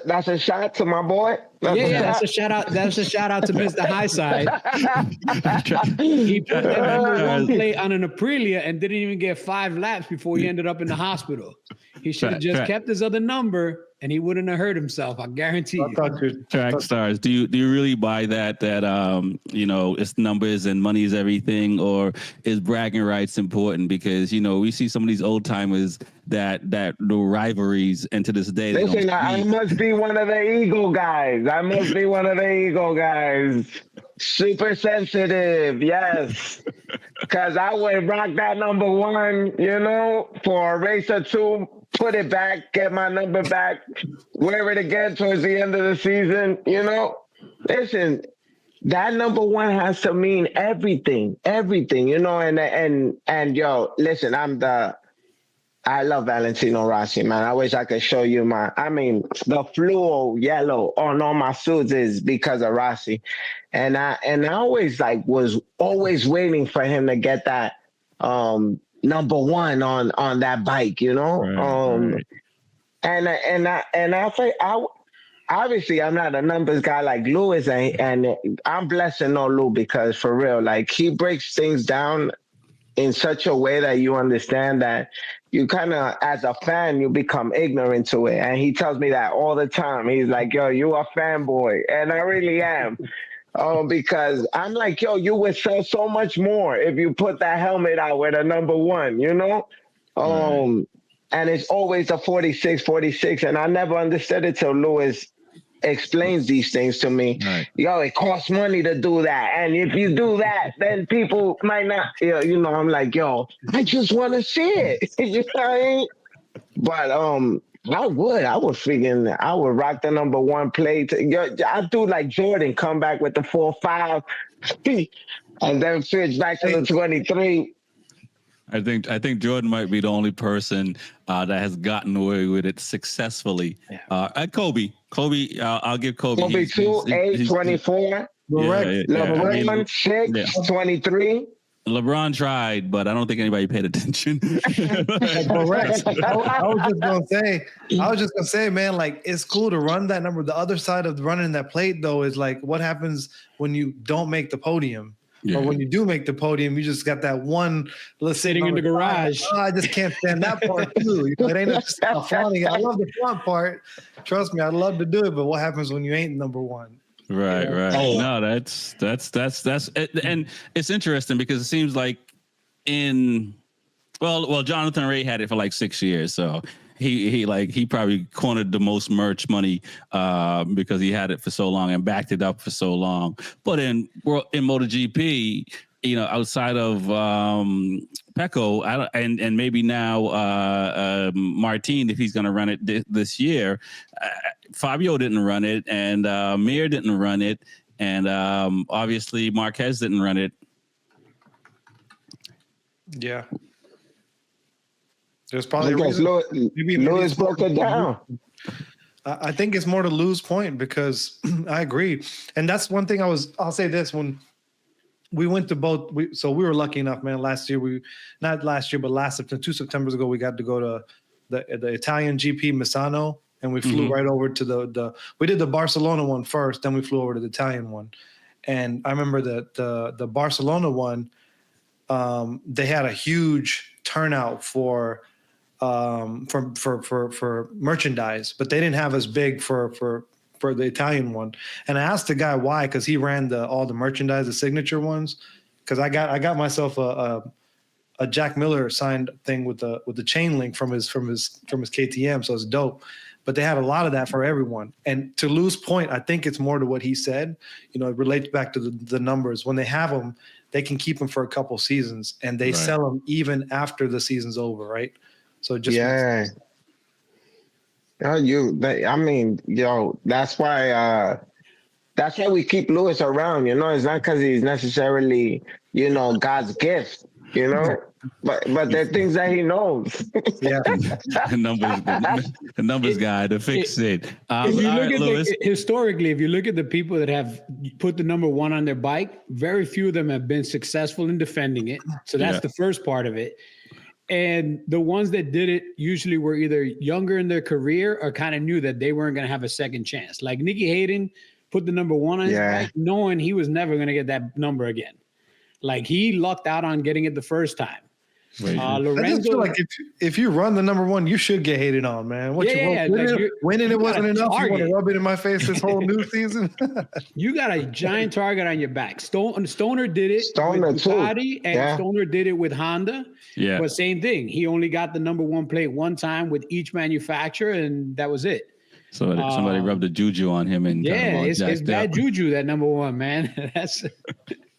That's a shot to my boy. That's a shout out. That's a shout out to Mr. Highside. He put that number one plate on an Aprilia and didn't even get 5 laps before he ended up in the hospital. He should have just kept his other number, and he wouldn't have hurt himself. I guarantee you. Track stars. Do you really buy that it's numbers and money is everything, or is bragging rights important? Because we see some of these old timers that the rivalries, and to this day. Listen, I must be one of the ego guys. Super sensitive, yes. Because I would rock that number one, for a race or two, put it back, get my number back, wear it again towards the end of the season, Listen, that number one has to mean everything, and yo, listen, I love Valentino Rossi, man. I wish I could show you the fluo yellow on all my suits is because of Rossi. And I always was always waiting for him to get that number one on that bike, Right. And I say obviously I'm not a numbers guy like Lewis, and I'm blessed to know Lou, because for real, he breaks things down in such a way that you understand that you kind of, as a fan, you become ignorant to it. And he tells me that all the time. He's like, yo, you a fanboy. And I really am. Because I'm like, yo, you would sell so much more if you put that helmet out with a number one, Right. And it's always a 46. And I never understood it till Lewis explains these things to me. Right. Yo, it costs money to do that, and if you do that, then people might not. I'm like, yo, I just want to see it. You know what I mean? But I would rock the number one plate. I do like Jordan, come back with the 4.5, and then switch back to the 23. I think Jordan might be the only person that has gotten away with it successfully. Kobe, I'll give Kobe. Kobe 2, 8, 24. Correct. LeBron 6, 23. LeBron tried, but I don't think anybody paid attention. Correct. I was just gonna say, man, like it's cool to run that number. The other side of running that plate, though, is like what happens when you don't make the podium. Yeah. Or when you do make the podium, you just got that one. Let's sitting in the garage. I just can't stand that part too. You know, it ain't just flaunting. I love the front part. Trust me, I'd love to do it. But what happens when you ain't number one? Right, right. Oh. No, that's and it's interesting because it seems like Jonathan Ray had it for like 6 years, so he probably cornered the most merch money because he had it for so long and backed it up for so long. But in MotoGP, you know, outside of Pecco, and maybe now Martin, if he's going to run it this year, Fabio didn't run it, and Mir didn't run it, and obviously Marquez didn't run it. Yeah. There's probably Lewis broke it down. I think it's more to Lou's point because I agree. And that's one thing I'll say this when we went to both. So we were lucky enough, man. Last year, not last year, but last September, 2 Septembers ago, we got to go to the Italian GP Misano, and we flew right over to we did the Barcelona one first, then we flew over to the Italian one. And I remember that the Barcelona one, they had a huge turnout for merchandise, but they didn't have as big for the Italian one. And I asked the guy why, because he ran all the merchandise, the signature ones. Because I got myself a Jack Miller signed thing with the chain link from his KTM, so it's dope. But they had a lot of that for everyone. And to Lou's point, I think it's more to what he said. You know, it relates back to the numbers. When they have them, they can keep them for a couple seasons, and they sell them even after the season's over, right? So just that's why we keep Lewis around. You know, it's not because he's necessarily, you know, God's gift. You know, but there are things that he knows. Yeah, the numbers guy to fix it. If you look at historically, if you look at the people that have put the number one on their bike, very few of them have been successful in defending it. So that's the first part of it. And the ones that did it usually were either younger in their career or kind of knew that they weren't going to have a second chance. Like Nicky Hayden put the number one on his bike, knowing he was never going to get that number again. Like he lucked out on getting it the first time. Lorenzo, I just feel like if you run the number one, you should get hated on, man. Winning it wasn't enough. You want to rub it in my face this whole new season? You got a giant target on your back. Stoner did it with Ducati, and Stoner did it with Honda. Yeah, but same thing. He only got the number one plate one time with each manufacturer, and that was it. So somebody rubbed a juju on him, and it's bad juju. That number one, man. That's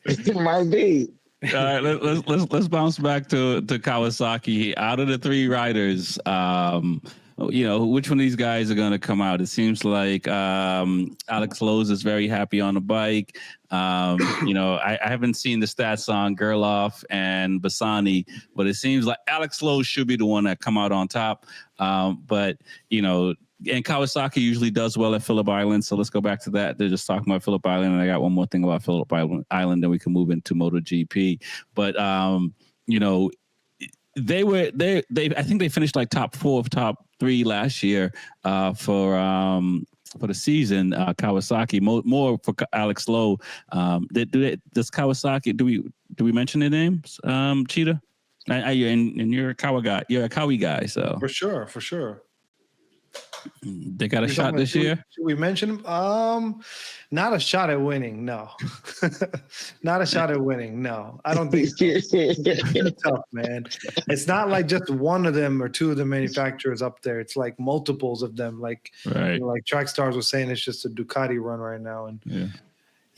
it might be. All right, let's bounce back to Kawasaki. Out of the three riders, you know, which one of these guys are going to come out? It seems like Alex Lowe's is very happy on the bike. You know, I haven't seen the stats on Gerloff and Bassani, but it seems like Alex Lowe should be the one that come out on top. But, you know, and Kawasaki usually does well at Phillip Island. So let's go back to that. They're just talking about Phillip Island. And I got one more thing about Phillip Island, then we can move into MotoGP. But, you know, I think they finished like top 4 of top 3 last year for the season. Kawasaki, more for Alex Lowe. Does Kawasaki, do we mention their names? Cheetah? And you're a Kawa guy. You're a Kawi guy. So For sure. They got a shot this year? Should we mention them? Not a shot at winning, no. Not a shot at winning, no. I don't think so. It's tough, man. It's not like just one of them or two of the manufacturers up there. It's like multiples of them. Like, you know, like Trackstars was saying, it's just a Ducati run right now. And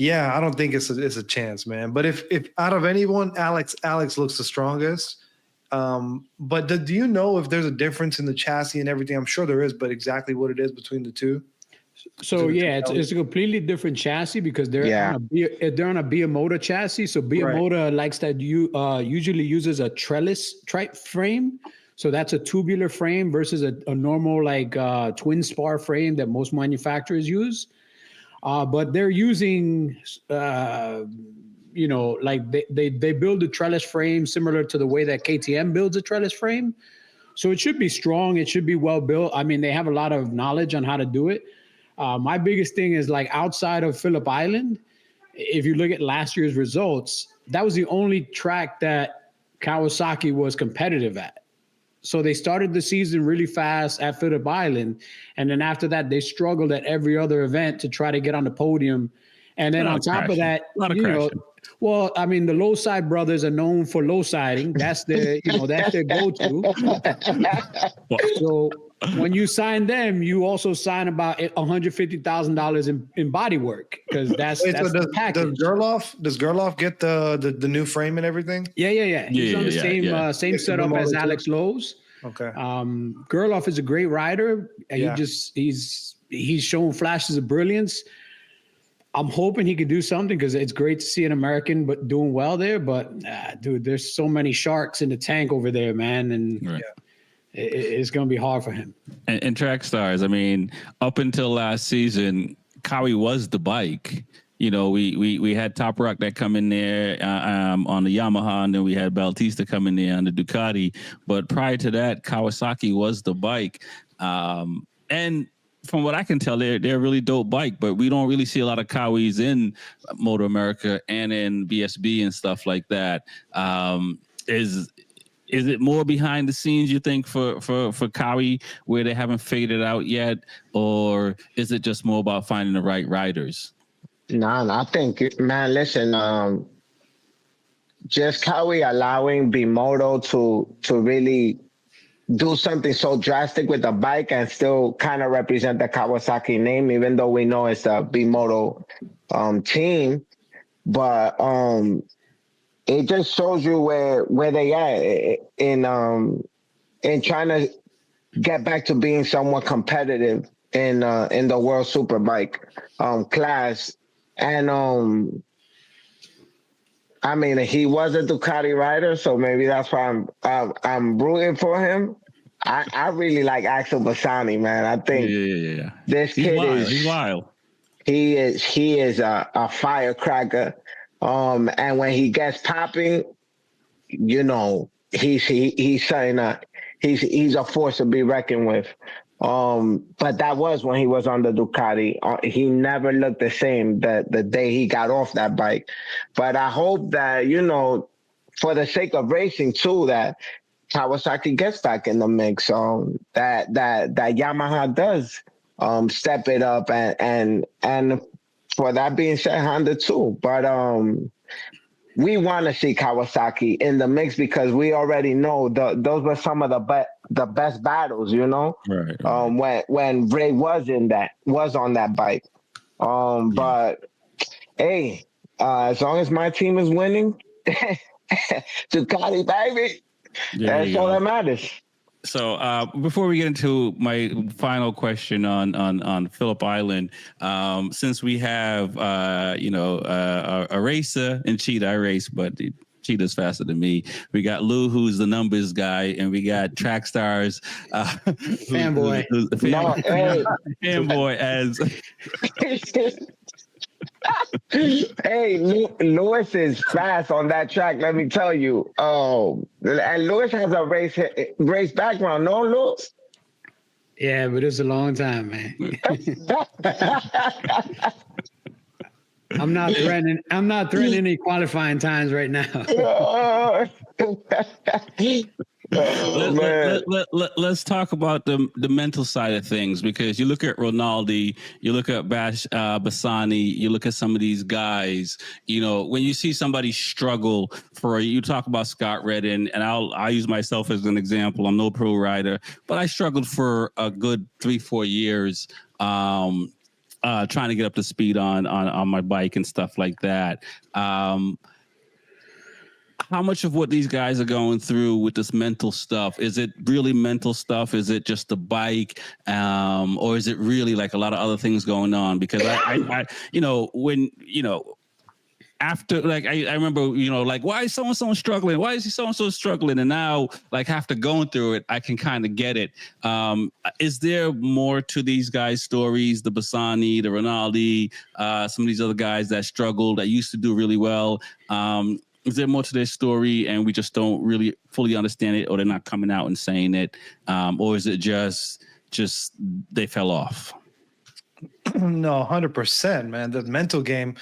I don't think it's a chance, man. But if out of anyone, Alex looks the strongest. But do you know if there's a difference in the chassis and everything? I'm sure there is, but exactly what it is between the two? So yeah, it's a completely different chassis because they're on a B4evaKool chassis. So B4evaKool likes that usually uses a trellis type frame. So that's a tubular frame versus a normal twin spar frame that most manufacturers use. But they're using they build a trellis frame similar to the way that KTM builds a trellis frame. So it should be strong. It should be well built. I mean, they have a lot of knowledge on how to do it. My biggest thing is outside of Phillip Island, if you look at last year's results, that was the only track that Kawasaki was competitive at. So they started the season really fast at Phillip Island. And then after that, they struggled at every other event to try to get on the podium. And then on top of that, well, I mean, the low side brothers are known for low siding. That's their, that's their go-to. So when you sign them, you also sign about $150,000 in body work because that's the package. Does Gerloff get the new frame and everything? Yeah. He's on the same setup as Alex Lowe's. Okay. Gerloff is a great rider. He's shown flashes of brilliance. I'm hoping he could do something because it's great to see an American but doing well there. But dude, there's so many sharks in the tank over there, man, and it's going to be hard for him. And track stars, I mean, up until last season, Kawi was the bike. We had Top Rock that come in there on the Yamaha, and then we had Bautista come in there on the Ducati. But prior to that, Kawasaki was the bike, and from what I can tell, they're a really dope bike, but we don't really see a lot of Kawis in Moto America and in BSB and stuff like that. Is it more behind the scenes, you think, for Kawi where they haven't figured it out yet? Or is it just more about finding the right riders? No, I think, man, listen, just Kawi allowing B4evaKool to really do something so drastic with the bike and still kind of represent the Kawasaki name, even though we know it's a B4evaKool team. But it just shows you where they at in trying to get back to being somewhat competitive in the World Superbike class. And I mean, he was a Ducati rider, so maybe that's why I'm rooting for him. I really like Axel Bassani, man. I think this kid he's wild. He is a firecracker. And when he gets popping, he's saying he's a force to be reckoned with. But that was when he was on the Ducati. He never looked the same the day he got off that bike. But I hope that, for the sake of racing too, that Kawasaki gets back in the mix. That Yamaha does step it up and for that being said, Honda too. But we want to see Kawasaki in the mix because we already know those were some of the best battles, Right. When Ray was on that bike. But hey, as long as my team is winning, Ducati, baby, that's all that matters. So before we get into my final question on Phillip Island, since we have a racer in Cheetah, I race, but Cheetah's faster than me. We got Lou, who's the numbers guy, and we got Track Stars, fanboy, fanboy as. Hey, Lewis is fast on that track, let me tell you. And Lewis has a race background, no, Lewis? Yeah, but it's a long time, man. I'm not threatening any qualifying times right now. Let's talk about the mental side of things, because you look at Ronaldo, you look at Bassani, you look at some of these guys. When you see somebody struggle you talk about Scott Redden, and I'll use myself as an example. I'm no pro rider, but I struggled for a good 3-4 years. Trying to get up to speed on my bike and stuff like that. how much of what these guys are going through with this mental stuff, is it really mental stuff? Is it just the bike? Or is it really like a lot of other things going on? Because I when, after, like, I remember, like, why is so-and-so struggling? Why is he so-and-so struggling? And now, like, after going through it, I can kind of get it. Is there more to these guys' stories, the Bassani, the Rinaldi, some of these other guys that struggled, that used to do really well? Is there more to their story and we just don't really fully understand it, or they're not coming out and saying it? Or is it just they fell off? No, 100%, man. The mental game.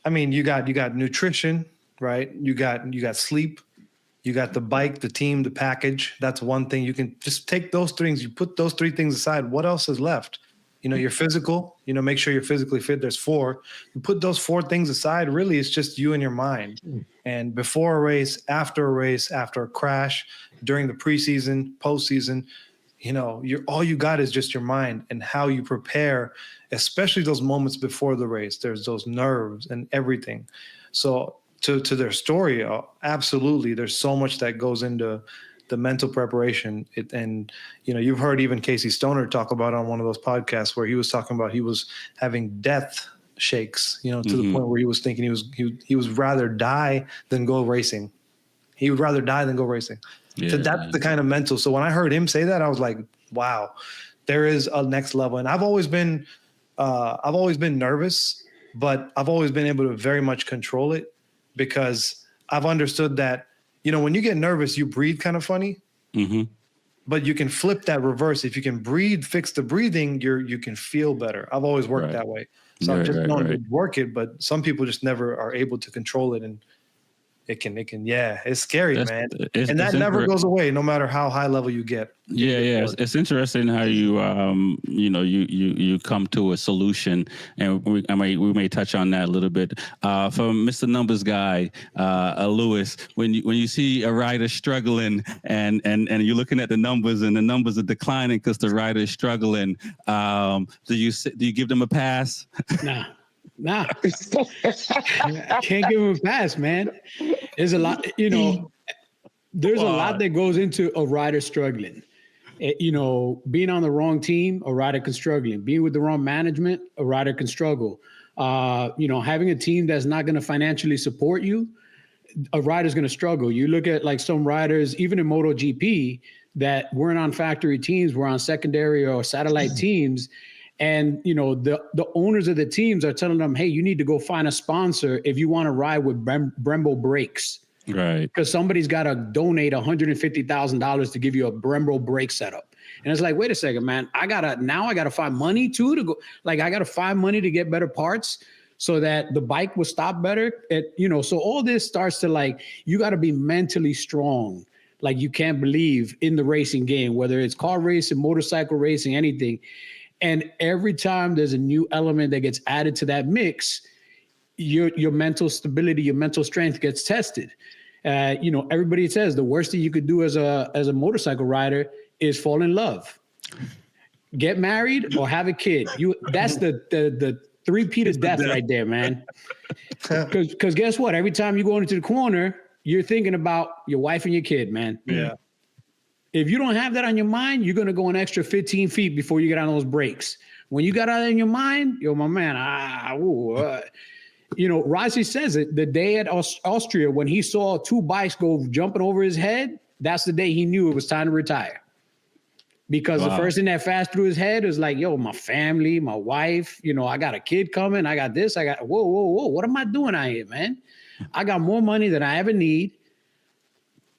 I mean, you got nutrition, right? You got sleep, you got the bike, the team, the package. That's one thing. You can just take those things, you put those 3 things aside. What else is left? Your physical, make sure you're physically fit. There's 4. You put those 4 things aside, really it's just you and your mind. And before a race, after a crash, during the preseason, postseason, all you got is just your mind and how you prepare, especially those moments before the race. There's those nerves and everything. So to their story, absolutely, there's so much that goes into the mental preparation. You've heard even Casey Stoner talk about on one of those podcasts where he was talking about he was having death shakes, to the point where he was thinking he was rather die than go racing. He would rather die than go racing. Yeah. So that's the kind of mental. So when I heard him say that, I was like, wow, there is a next level. And I've always been nervous, but I've always been able to very much control it, because I've understood that, when you get nervous, you breathe kind of funny, but you can flip that reverse. If you can breathe, fix the breathing, you can feel better. I've always worked that way. So I've just known to work it, but some people just never are able to control it. And it can, it's scary, man. And that never goes away, no matter how high level you get. Yeah. It's interesting how you, you come to a solution, and we may touch on that a little bit. From Mr. Numbers guy, Lewis, when you see a rider struggling and you're looking at the numbers and the numbers are declining because the rider is struggling, do you give them a pass? Nah. I can't give him a pass, man. There's a lot, there's a lot that goes into a rider struggling. Being on the wrong team, a rider can struggle. Being with the wrong management, a rider can struggle. Having a team that's not going to financially support you, a rider's going to struggle. You look at like some riders, even in MotoGP, that weren't on factory teams, were on secondary or satellite teams. And, the owners of the teams are telling them, hey, you need to go find a sponsor if you want to ride with Brembo brakes. Right. Because somebody's got to donate $150,000 to give you a Brembo brake setup. And it's like, wait a second, man, I got to find money too to go. Like, I got to find money to get better parts so that the bike will stop better. So all this starts to, like, you got to be mentally strong. Like, you can't believe in the racing game, whether it's car racing, motorcycle racing, anything. And every time there's a new element that gets added to that mix, your mental stability, your mental strength gets tested. Everybody says the worst thing you could do as a motorcycle rider is fall in love, get married, or have a kid. That's the three-peat of death right there, man. Because guess what? Every time you go into the corner, you're thinking about your wife and your kid, man. Yeah. If you don't have that on your mind, you're going to go an extra 15 feet before you get on those brakes. When you got that in your mind, my man, Rossi says it, the day at Austria, when he saw 2 bikes go jumping over his head, that's the day he knew it was time to retire. Because the first thing that flashed through his head was like, my family, my wife, I got a kid coming. I got this. Whoa. What am I doing out here, man? I got more money than I ever need.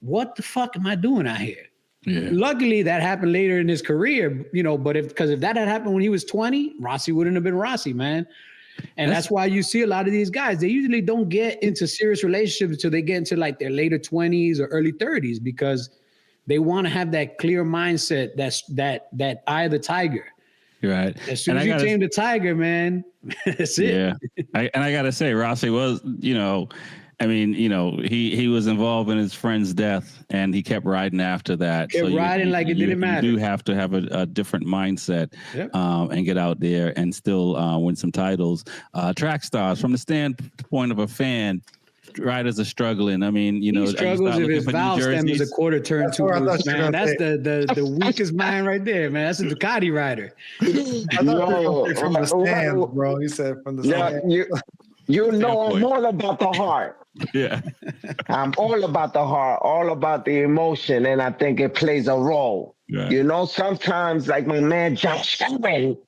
What the fuck am I doing out here? Yeah. Luckily, that happened later in his career, but if that had happened when he was 20, Rossi wouldn't have been Rossi, man. And that's why you see a lot of these guys, they usually don't get into serious relationships until they get into like their later 20s or early 30s, because they want to have that clear mindset, that eye of the tiger. Right. As soon as you tame the tiger, man, that's it. Yeah. I got to say, Rossi was, he was involved in his friend's death, and he kept riding after that. Kept riding like it didn't matter. You do have to have a different mindset, and get out there and still win some titles. Track stars, from the standpoint of a fan, riders are struggling. I mean, He struggles if his valve stem is a quarter turn too loose, man. That's the weakest mind right there, man. That's a Ducati rider. I thought from the stands, bro. He said from the stands. You know, I'm all about the heart. Yeah. I'm all about the heart, all about the emotion, and I think it plays a role. Right. You know, sometimes, like my man Josh Allen,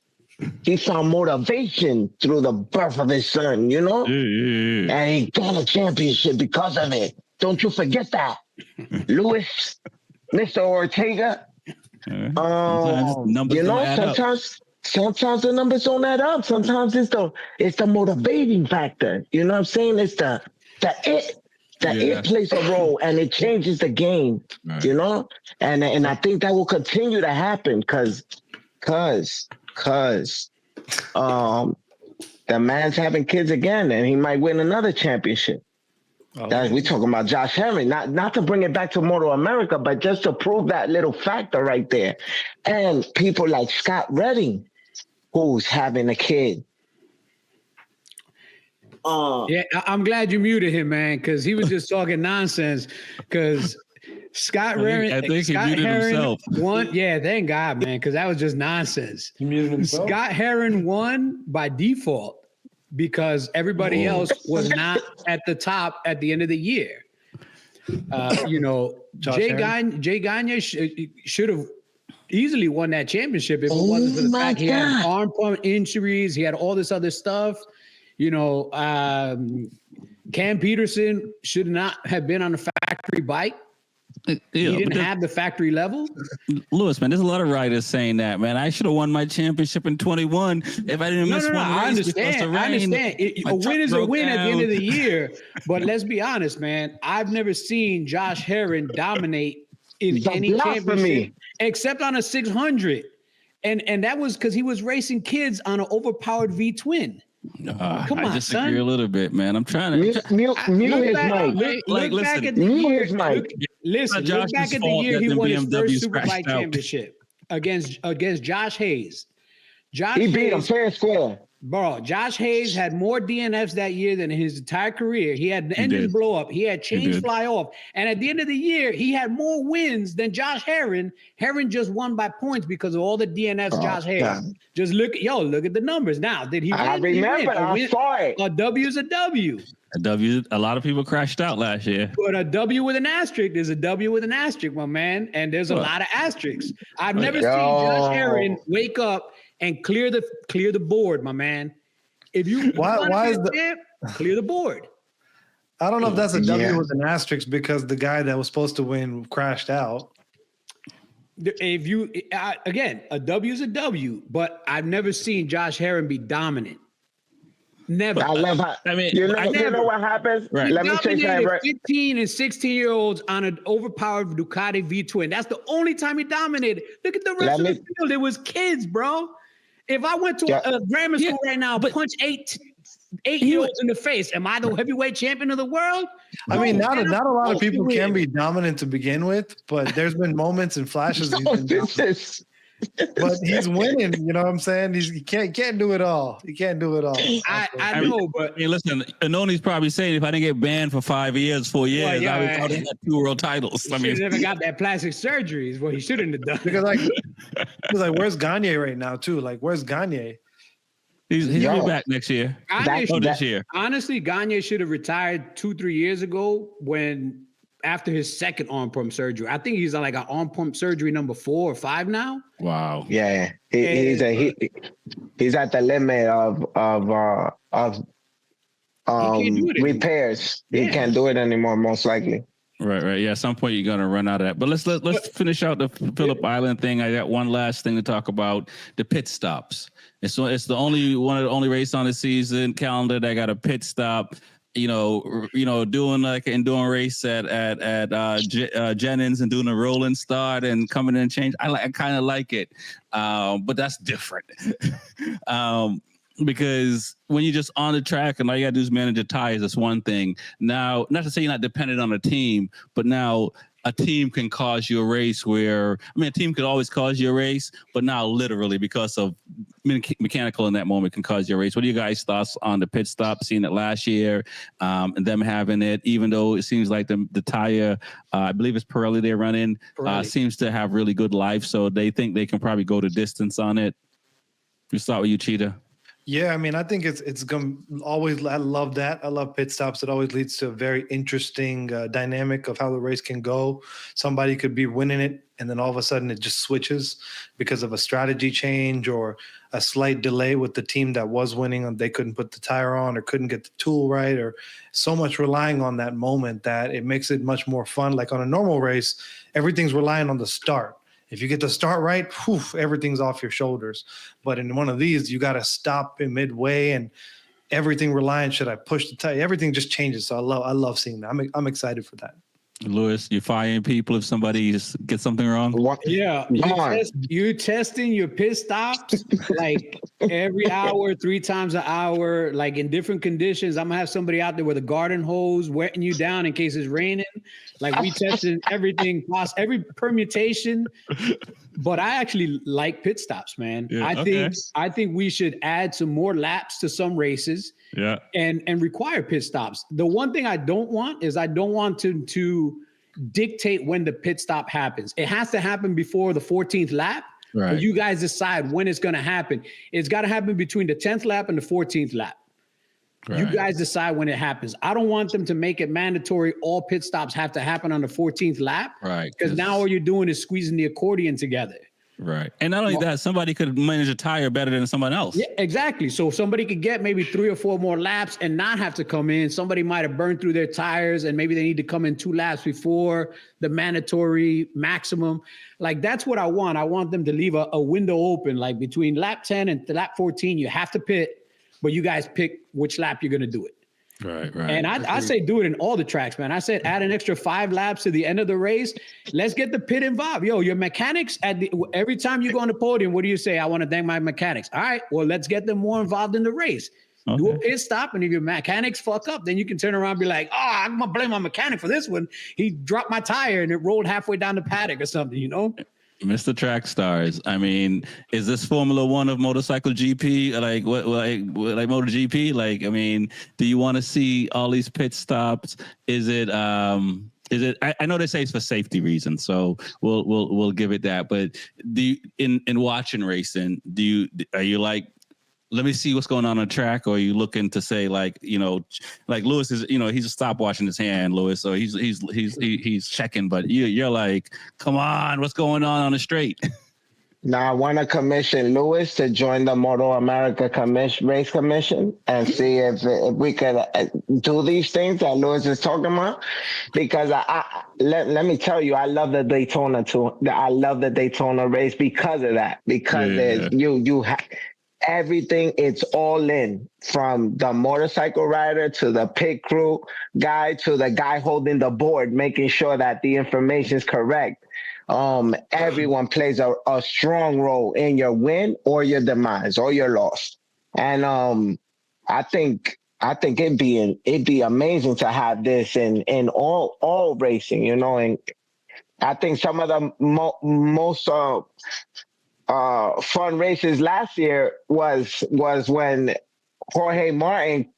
he found motivation through the birth of his son, you know? Yeah. And he got a championship because of it. Don't you forget that. Lewis, Mr. Ortega. You know, sometimes the numbers don't add up. Sometimes it's the motivating factor. You know what I'm saying? It's the it plays a role and it changes the game. Right. You know, and I think that will continue to happen because the man's having kids again and he might win another championship. We talking about Josh Herring, not to bring it back to Moto America, but just to prove that little factor right there. And people like Scott Redding, who's having a kid. Yeah, I'm glad you muted him, man, because he was just talking nonsense. Because Scott Redding, I think he muted himself. Won. Yeah, thank God, man, because that was just nonsense. He muted himself. Scott Herring won by default because everybody else was not at the top at the end of the year. You know, Jay Gagne should have easily won that championship if it wasn't for the fact he had arm pump injuries. He had all this other stuff. You know, Cam Peterson should not have been on a factory bike. He didn't have the factory level. Lewis, man, there's a lot of riders saying that, man. I should have won my championship in 21 if I didn't miss one race. I understand. A win is a win at the end of the year. But let's be honest, man. I've never seen Josh Herring dominate in any championship except on a 600. And that was because he was racing kids on an overpowered V-twin. Come on, I disagree a little bit, man. I'm trying to mute his mic. Look back at the year. Look back at the year he won his first Superbike championship against Josh Hayes. He beat him fair and square. Bro, Josh Hayes had more DNFs that year than his entire career. He had the engine blow up. He had chains fly off. And at the end of the year, he had more wins than Josh Herring. Herring just won by points because of all the DNFs Josh Hayes. God. Just look at the numbers. Now, did he win? I remember. I saw it. A W is a W. A lot of people crashed out last year. But a W with an asterisk is a W with an asterisk, my man. And there's a lot of asterisks. I've never seen Josh Herring wake up and clear the board, my man. If you why is clear the board. I don't know if that's a W with an asterisk because the guy that was supposed to win crashed out. If you again, a W is a W, but I've never seen Josh Herring be dominant. Never. I love how, I mean, you know what happens? Right. Let me tell you something. 15 and 16-year-olds on an overpowered Ducati V-twin. That's the only time he dominated. Look at the rest of the field. It was kids, bro. If I went to a grammar school right now, punch 8-year-olds in the face, am I the heavyweight champion of the world? I mean, not a lot of people can be dominant to begin with, but there's been moments and flashes. But he's winning, you know what I'm saying? He can't do it all. He can't do it all. I know, but listen, Anoni's probably saying if I didn't get banned for 4 years, I would have had 2 world titles. I mean, never got that plastic surgery is what he shouldn't have done. Because where's Gagne right now too? Like, where's Gagne? He'll be back next year. This year. Honestly, Gagne should have retired 2-3 years ago after his second arm pump surgery. I think he's on like an arm pump surgery number 4 or 5 now. Wow. Yeah. He's at the limit of repairs. He can't do it anymore, most likely. Right. Yeah, at some point you're gonna run out of that. But let's finish out the Phillip Island thing. I got one last thing to talk about: the pit stops. It's the only race on the season calendar that got a pit stop. You know, doing like an endurance race at Jennings and doing a rolling start and coming in and change. I kind of like it, but that's different. Because when you're just on the track and all you gotta do is manage your tires, that's one thing. Now, not to say you're not dependent on a team, but now a team can cause you a race where, I mean, a team could always cause you a race, but now literally because of mechanical in that moment can cause you a race. What are you guys' thoughts on the pit stop, seeing it last year, and them having it, even though it seems like the tire, I believe it's Pirelli they're running, seems to have really good life, so they think they can probably go the distance on it. We start with you, Cheetah. Yeah, I mean, I think it's going to always, I love that. I love pit stops. It always leads to a very interesting dynamic of how the race can go. Somebody could be winning it, and then all of a sudden it just switches because of a strategy change or a slight delay with the team that was winning, and they couldn't put the tire on or couldn't get the tool right, or so much relying on that moment that it makes it much more fun. Like on a normal race, everything's relying on the start. If you get the start right, whew, everything's off your shoulders. But in one of these, you got to stop in midway, and everything relying. Should I push the tire? Everything just changes. So I love seeing that. I'm excited for that. Lewis, you firing people if somebody gets something wrong? What? Yeah, you're testing your pit stops like every hour, 3 times an hour, like in different conditions. I'm gonna have somebody out there with a garden hose wetting you down in case it's raining. Like we tested everything, every permutation. But I actually like pit stops, man. Yeah, I think we should add some more laps to some races. Yeah, and require pit stops. The one thing I don't want is I don't want to dictate when the pit stop happens. It has to happen before the 14th lap. Right. You guys decide when it's going to happen. It's got to happen between the 10th lap and the 14th lap. Right. You guys decide when it happens. I don't want them to make it mandatory. All pit stops have to happen on the 14th lap. Right. Because now all you're doing is squeezing the accordion together. Right. And not only that, somebody could manage a tire better than someone else. Yeah, exactly. So somebody could get maybe 3 or 4 more laps and not have to come in. Somebody might have burned through their tires and maybe they need to come in 2 laps before the mandatory maximum. Like, that's what I want. I want them to leave a window open, like between lap 10 and lap 14, you have to pit, but you guys pick which lap you're going to do it. Right. And I say do it in all the tracks, man. I said add an extra 5 laps to the end of the race. Let's get the pit involved. Yo, your mechanics every time you go on the podium, what do you say? I want to thank my mechanics. All right, well, let's get them more involved in the race. Okay. Do a pit stop, and if your mechanics fuck up, then you can turn around and be like, oh, I'm going to blame my mechanic for this one. He dropped my tire and it rolled halfway down the paddock or something, you know? Mr. Track Stars, I mean, is this Formula One of motorcycle GP? Like what, like MotoGP? Like, I mean, do you want to see all these pit stops? Is it? I know they say it's for safety reasons, so we'll give it that. But do you, in watching racing, are you like, let me see what's going on the track, or are you looking to say, like, you know, like Lewis is, you know, he's just stop washing his hand, Lewis, so he's checking, but you're like, come on, what's going on the straight? Now I want to commission Lewis to join the Moto America Race Commission and see if we could do these things that Lewis is talking about. Because let me tell you, I love the Daytona too. I love the Daytona race because of that. Because you have everything, it's all in, from the motorcycle rider to the pit crew guy to the guy holding the board, making sure that the information is correct. Everyone plays a strong role in your win or your demise or your loss. And I think it'd be amazing to have this in all racing, you know. And I think some of the most fun races last year was when Jorge Martin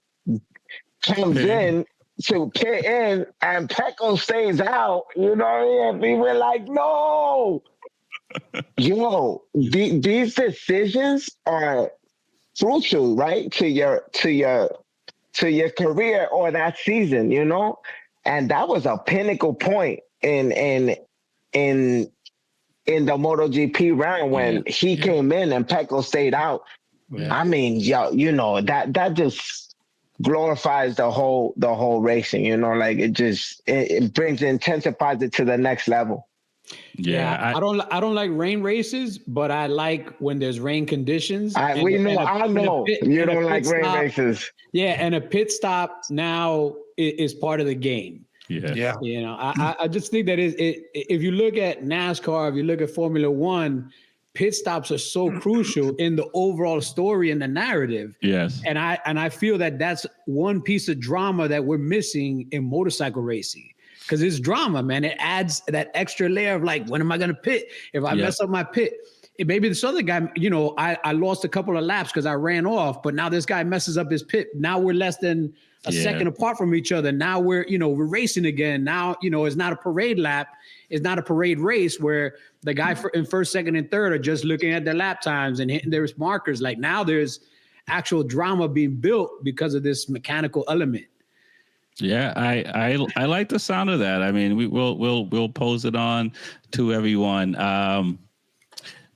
comes in to pit in and Pecco stays out, you know, and we were like, no. These decisions are crucial, right, to your career or that season, you know. And that was a pinnacle point in the MotoGP round when he came in and Pecco stayed out. Yeah. I mean, you know, that just glorifies the whole racing, you know, like it brings, intensifies it to the next level. Yeah, I don't like rain races, but I like when there's rain conditions. I know you don't like rain races. Yeah, and a pit stop now is part of the game. Yeah. You know, I just think that if you look at NASCAR, if you look at Formula One, pit stops are so crucial in the overall story and the narrative. Yes. And I feel that that's one piece of drama that we're missing in motorcycle racing. because it's drama, man. It adds that extra layer of like, when am I going to pit? If I mess up my pit, maybe this other guy, I lost a couple of laps because I ran off, but now this guy messes up his pit. Now we're less than a second apart from each other. Now we're racing again. Now, it's not a parade lap. It's not a parade race where the guy in first, second, and third are just looking at their lap times and hitting their markers. Like, now there's actual drama being built because of this mechanical element. Yeah, I like the sound of that. I mean, we'll pose it on to everyone.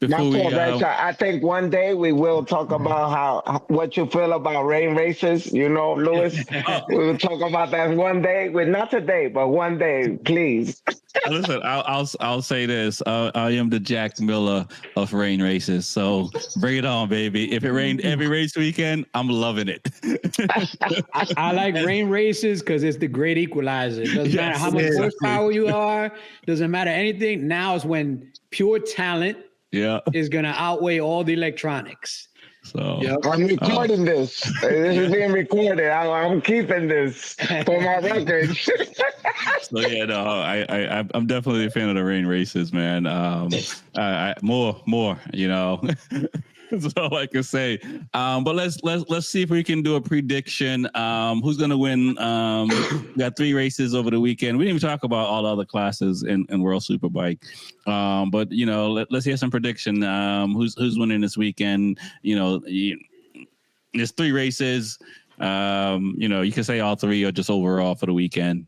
I think one day we will talk about what you feel about rain races. Louis, we will talk about that one day. Not today, but one day, please. Listen, I'll say this. I am the Jack Miller of rain races. So bring it on, baby. If it rained every race weekend, I'm loving it. I like rain races because it's the great equalizer. It doesn't matter how much horsepower you are. Doesn't matter anything. Now is when pure talent is going to outweigh all the electronics. So I'm recording this. This is being recorded. I'm keeping this for my record. So I'm definitely a fan of the rain races, man. More. That's all I can say. But let's see if we can do a prediction. Who's gonna win? We got 3 races over the weekend. We didn't even talk about all the other classes in World Superbike. But let's hear some prediction. Who's winning this weekend? There's 3 races. You can say all 3 or just overall for the weekend.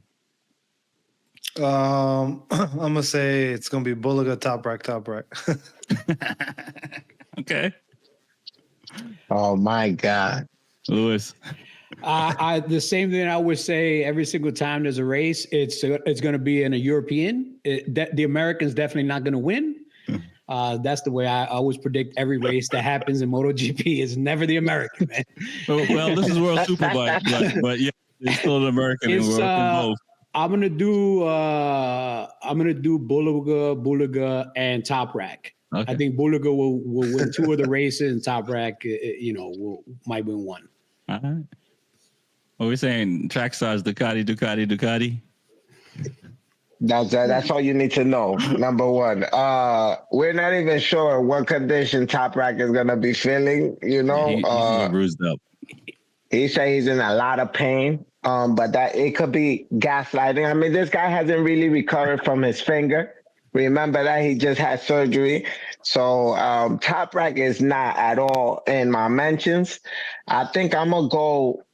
I'm gonna say it's gonna be Bulaga, top rack. Okay. Oh my God, Louis. The same thing I would say every single time there's a race. It's going to be in a European. The Americans definitely not going to win. That's the way I always predict every race that happens in MotoGP. Is never the American, man. Well, this is World Superbike, but yeah, it's still an American. And we're both. I'm gonna do Bulaga, and Top Rack. Okay. I think Bulaga will win 2 of the races, and Top Rack, might win 1. All right. What are we saying? Track size: Ducati. That's all you need to know. Number 1. We're not even sure what condition Top Rack is gonna be feeling. He's bruised up. He said he's in a lot of pain. But that it could be gaslighting. I mean, this guy hasn't really recovered from his finger. Remember that he just had surgery. So Top Rack is not at all in my mentions. I think I'm gonna go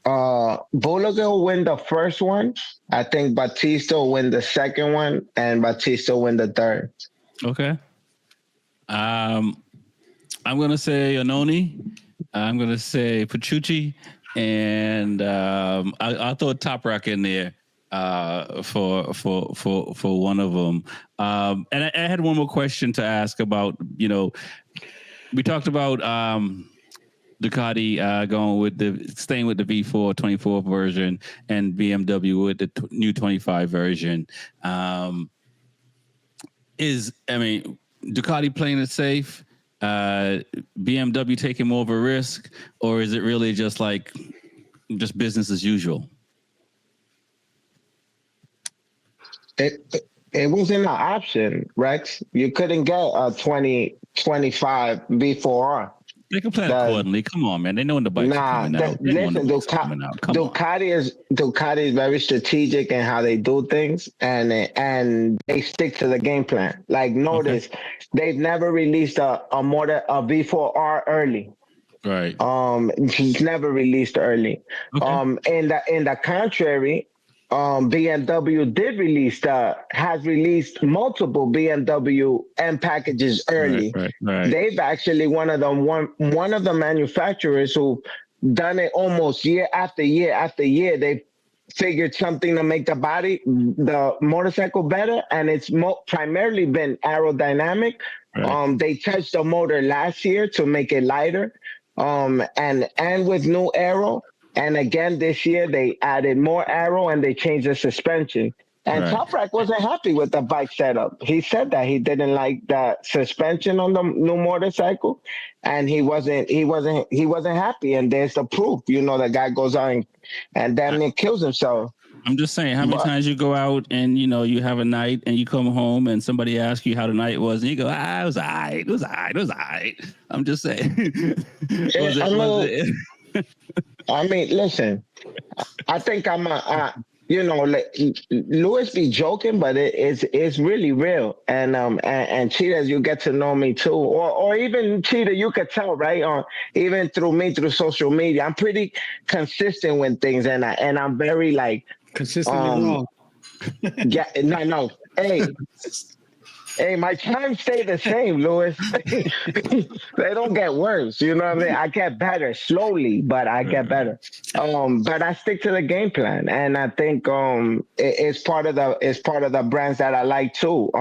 Bulaga will win the first one. I think Batista will win the second one, and Batista will win the third. Okay. I'm gonna say Anoni. I'm gonna say Pachucci. And I'll throw a Top Rack in there for one of them. And I had one more question to ask about. We talked about Ducati staying with the V4 24 version and BMW with the new 25 version. Ducati playing it safe? BMW taking more of a risk, or is it really just business as usual? It wasn't an option, Rex. You couldn't get a 2025 V4R. They can plan accordingly. Come on, man. They know when the bike's coming out. Listen, Ducati is very strategic in how they do things, and they stick to the game plan. Like, notice they've never released a V4R early. Right. He's never released early. Okay. In the contrary, BMW has released multiple BMW M packages early. Right. They've actually one of the manufacturers who done it almost year after year after year. They figured something to make the motorcycle better, and it's primarily been aerodynamic. Right. They touched the motor last year to make it lighter, and with new aero. And again, this year, they added more aero and they changed the suspension. And Top Rack wasn't happy with the bike setup. He said that he didn't like the suspension on the new motorcycle, and he wasn't happy. And there's the proof. The guy goes on and damn near kills himself. I'm just saying, how many times you go out and you have a night and you come home and somebody asks you how the night was and you go, it was alright, it was alright, it was alright. I'm just saying. I mean, listen, I think Louis be joking, but it's really real. And Cheetah, you get to know me too, or even Cheetah, you could tell, right? Even through social media, I'm pretty consistent with things, and I'm very like consistently wrong. Yeah, no. Hey, my times stay the same, Louis. They don't get worse. You know what I mean? I get better slowly, but I get better. But I stick to the game plan, and I think it's part of the brands that I like too.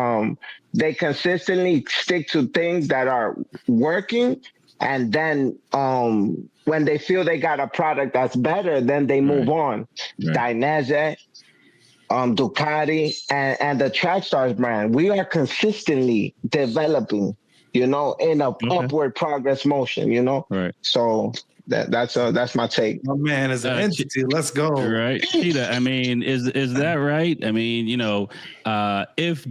They consistently stick to things that are working, and then when they feel they got a product that's better, then they move on. Right. Dainese, Ducati, and the Trackstars brand, we are consistently developing, in a upward progress motion, Right. So that's my take. My man is an entity. Let's go. Right. Cheetah, I mean, is that right? I mean, if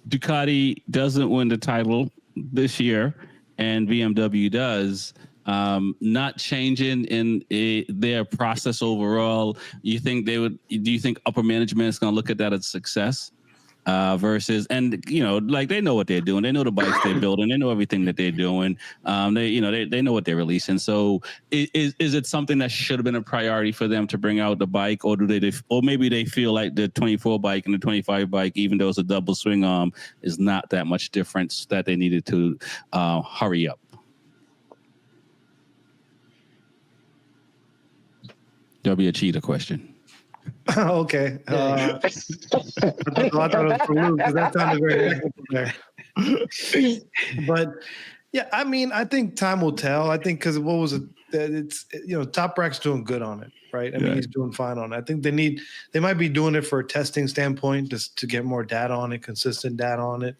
Ducati doesn't win the title this year and BMW does, not changing in their process overall, do you think upper management is going to look at that as success versus, and they know what they're doing, they know the bikes they're building, they know everything that they're doing, they know what they're releasing. So is it something that should have been a priority for them to bring out the bike, or maybe they feel like the 24 bike and the 25 bike, even though it's a double swing arm, is not that much difference that they needed to hurry up? There'll be a Cheetah question. Okay. I thought it was for Luke because that sounded very technical there. But yeah, I mean, I think time will tell. I think because what was it? It's Top Rack's doing good on it, right? I mean, he's doing fine on it. I think they might be doing it for a testing standpoint, just to get more data on it, consistent data on it.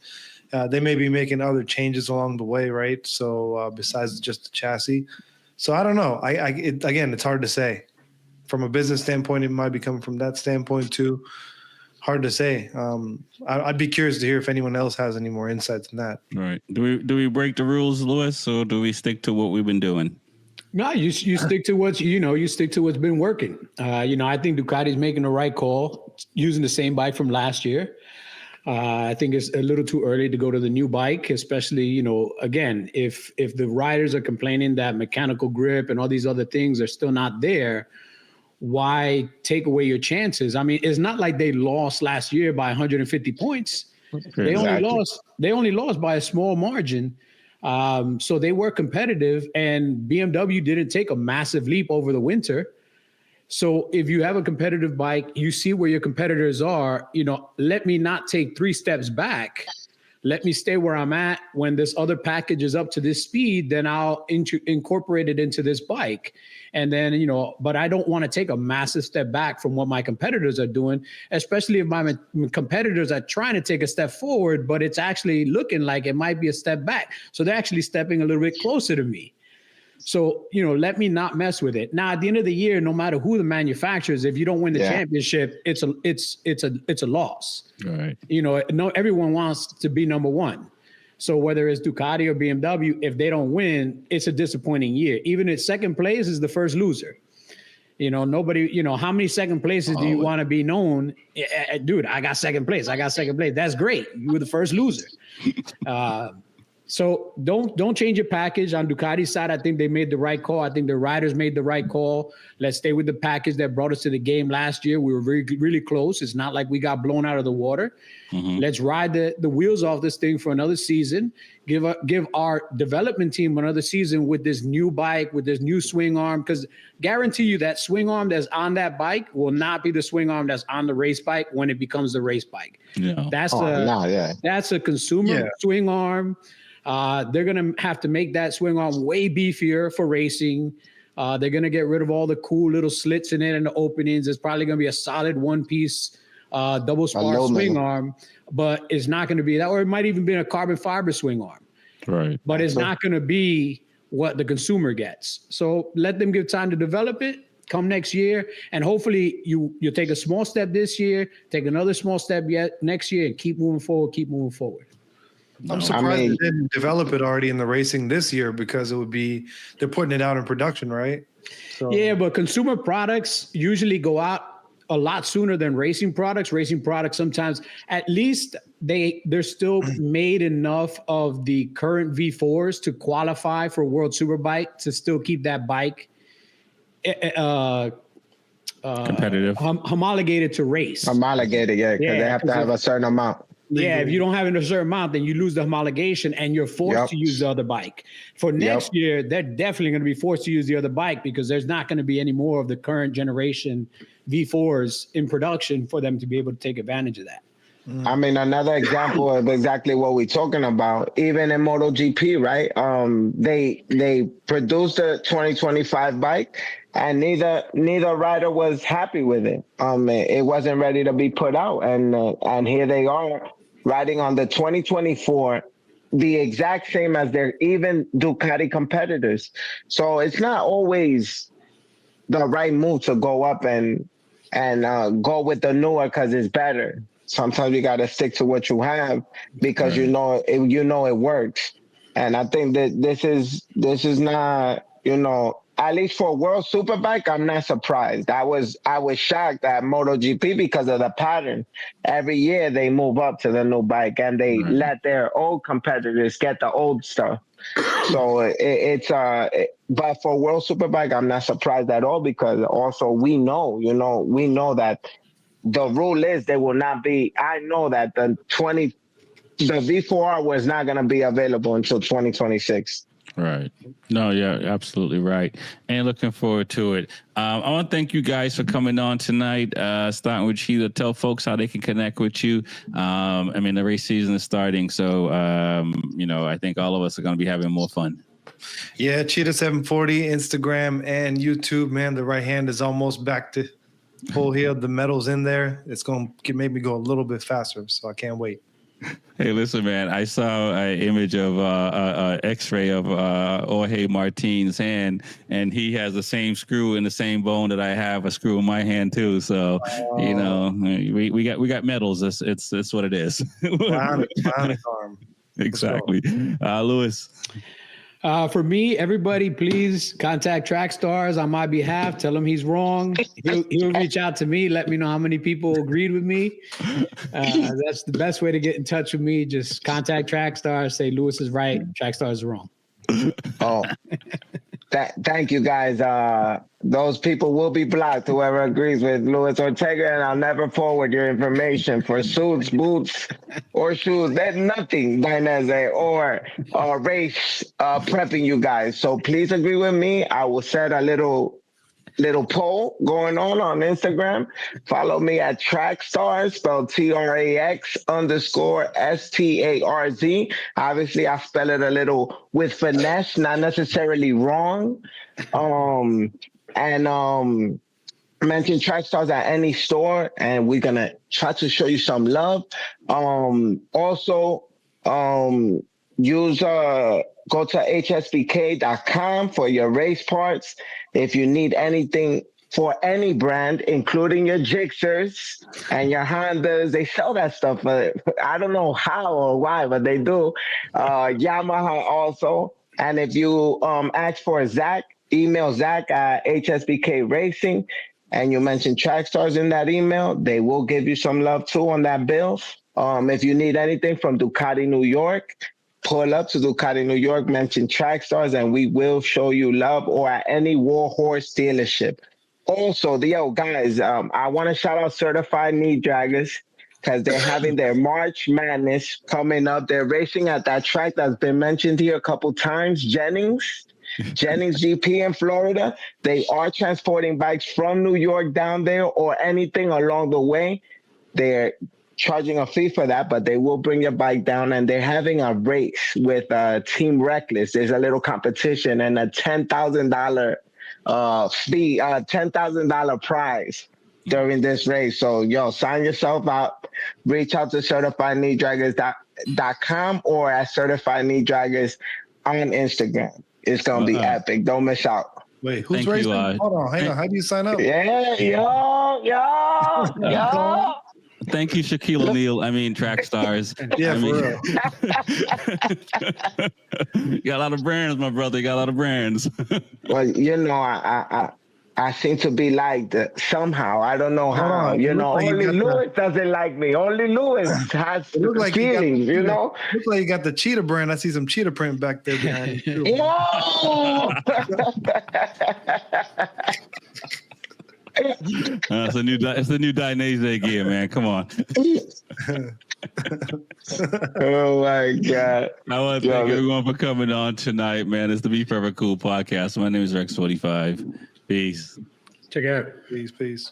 They may be making other changes along the way, right? So besides just the chassis. So I don't know. Again, it's hard to say. From a business standpoint, it might be coming from that standpoint too. Hard to say. I'd be curious to hear if anyone else has any more insights than that. Right. Do we break the rules, Louis, or do we stick to what we've been doing? No, you stick to what's been working. I think Ducati's making the right call, using the same bike from last year. I think it's a little too early to go to the new bike, especially, again, if the riders are complaining that mechanical grip and all these other things are still not there, why take away your chances? I mean, it's not like they lost last year by 150 points. They only lost by a small margin. So they were competitive, and BMW didn't take a massive leap over the winter. So if you have a competitive bike, you see where your competitors are, let me not take 3 steps back. Let me stay where I'm at. When this other package is up to this speed, then I'll incorporate it into this bike. And then, but I don't want to take a massive step back from what my competitors are doing, especially if my competitors are trying to take a step forward, but it's actually looking like it might be a step back. So they're actually stepping a little bit closer to me. So, let me not mess with it. Now, at the end of the year, no matter who the manufacturer is, if you don't win the championship, it's a loss. Right. Everyone wants to be number one. So whether it's Ducati or BMW, if they don't win, it's a disappointing year. Even if second place is the first loser. Nobody, how many second places do you want to be known? Dude, I got second place. That's great. You were the first loser. So don't change your package. On Ducati's side, I think they made the right call. I think the riders made the right call. Let's stay with the package that brought us to the game last year. We were really close. It's not like we got blown out of the water. Mm-hmm. Let's ride the wheels off this thing for another season. Give our development team another season with this new bike, with this new swing arm, because guarantee you that swing arm that's on that bike will not be the swing arm that's on the race bike when it becomes the race bike. Yeah. That's a consumer swing arm. They're going to have to make that swing arm way beefier for racing. They're going to get rid of all the cool little slits in it and the openings. It's probably going to be a solid one-piece double spar swing arm, but it's not going to be that, or it might even be a carbon fiber swing arm. Right. But it's not going to be what the consumer gets. So let them give time to develop it. come next year, and hopefully you take a small step this year, take another small step yet next year, and keep moving forward. I'm surprised they didn't develop it already in the racing this year, because they're putting it out in production, right? So. Yeah, but consumer products usually go out a lot sooner than racing products. Racing products sometimes, at least they're still made enough of the current V4s to qualify for World Superbike, to still keep that bike competitive, homologated to race. Homologated, yeah, because they have to have a certain amount. Yeah, if you don't have a certain amount, then you lose the homologation and you're forced to use the other bike. For next year, they're definitely going to be forced to use the other bike, because there's not going to be any more of the current generation V4s in production for them to be able to take advantage of that. I mean, another example of exactly what we're talking about, even in MotoGP, right? They produced a 2025 bike, and neither rider was happy with it. It wasn't ready to be put out, and here they are riding on the 2024, the exact same as their even Ducati competitors. So it's not always the right move to go up and go with the newer because it's better. Sometimes you got to stick to what you have, because you know it works. And I think that this is not, at least for World Superbike, I'm not surprised. I was shocked at MotoGP because of the pattern. Every year they move up to the new bike, and they let their old competitors get the old stuff. So but for World Superbike, I'm not surprised at all, because also we know that the rule is they will not be. I know that the V4R was not going to be available until 2026. Right. No, yeah, absolutely right. And looking forward to it. I want to thank you guys for coming on tonight. Starting with Cheetah, tell folks how they can connect with you. The race season is starting, so I think all of us are going to be having more fun. Yeah, Cheetah 740, Instagram and YouTube. Man, the right hand is almost back to full heel. The metal's in there. It's going to make me go a little bit faster, so I can't wait. Hey, listen, man, I saw an image of X-ray of Jorge Martin's hand, and he has the same screw in the same bone that I have a screw in my hand too. So, we got metals. It's what it is. Bionic arm. Exactly. Louis. For me, everybody, please contact Trackstars on my behalf. Tell him he's wrong. He'll reach out to me. Let me know how many people agreed with me. That's the best way to get in touch with me. Just contact Trackstars. Say Louis is right. Trackstars is wrong. Oh, thank you, guys. Those people will be blocked, whoever agrees with Louis Ortega, and I'll never forward your information for suits, boots, or shoes. There's nothing, Dainese, or race prepping you guys. So please agree with me. I will set a little poll going on Instagram. Follow me at Trackstars, spelled TRAX_STARZ. Obviously, I spell it a little with finesse, not necessarily wrong. Mention Trackstars at any store, and we're gonna try to show you some love. Go to hsbk.com for your race parts. If you need anything for any brand, including your Gixxers and your Hondas, they sell that stuff. I don't know how or why, but they do. Yamaha also. And if you ask for Zach, email Zach at HSBK Racing, and you mention Trackstars in that email, they will give you some love too on that bill. If you need anything from Ducati New York, pull up to Ducati New York, mention Trackstars, and we will show you love, or at any Warhorse dealership. Also, guys, I want to shout out Certified Knee Draggers, because they're having their March Madness coming up. They're racing at that track that's been mentioned here a couple times, Jennings GP in Florida. They are transporting bikes from New York down there, or anything along the way. They're charging a fee for that, but they will bring your bike down, and they're having a race with Team Reckless. There's a little competition and a $10,000 fee, $10,000 prize during this race. So, sign yourself up. Reach out to CertifiedKneeDraggers.com or at Certified Knee Draggers on Instagram. It's gonna be epic. Don't miss out. Wait, who's Thank you, racing? Hold on, hang on. How do you sign up? Yeah, yo. Thank you, Shaquille O'Neal. I mean, track stars. Yeah, I for mean, real. You got a lot of brands, my brother. You got a lot of brands. Well, I seem to be liked somehow. I don't know Hold how. on. You It know, looks like you only got Lewis doesn't like me. Only Lewis has It looked like feelings, you know? Looks like you got the Cheetah brand. I see some Cheetah print back there behind you. Too. Whoa! It's the new Dainese gear, man. Come on. Oh my God. I want to thank everyone for coming on tonight, man. It's the B4evaKool podcast. My name is Rex45. Peace. Check it out. Peace.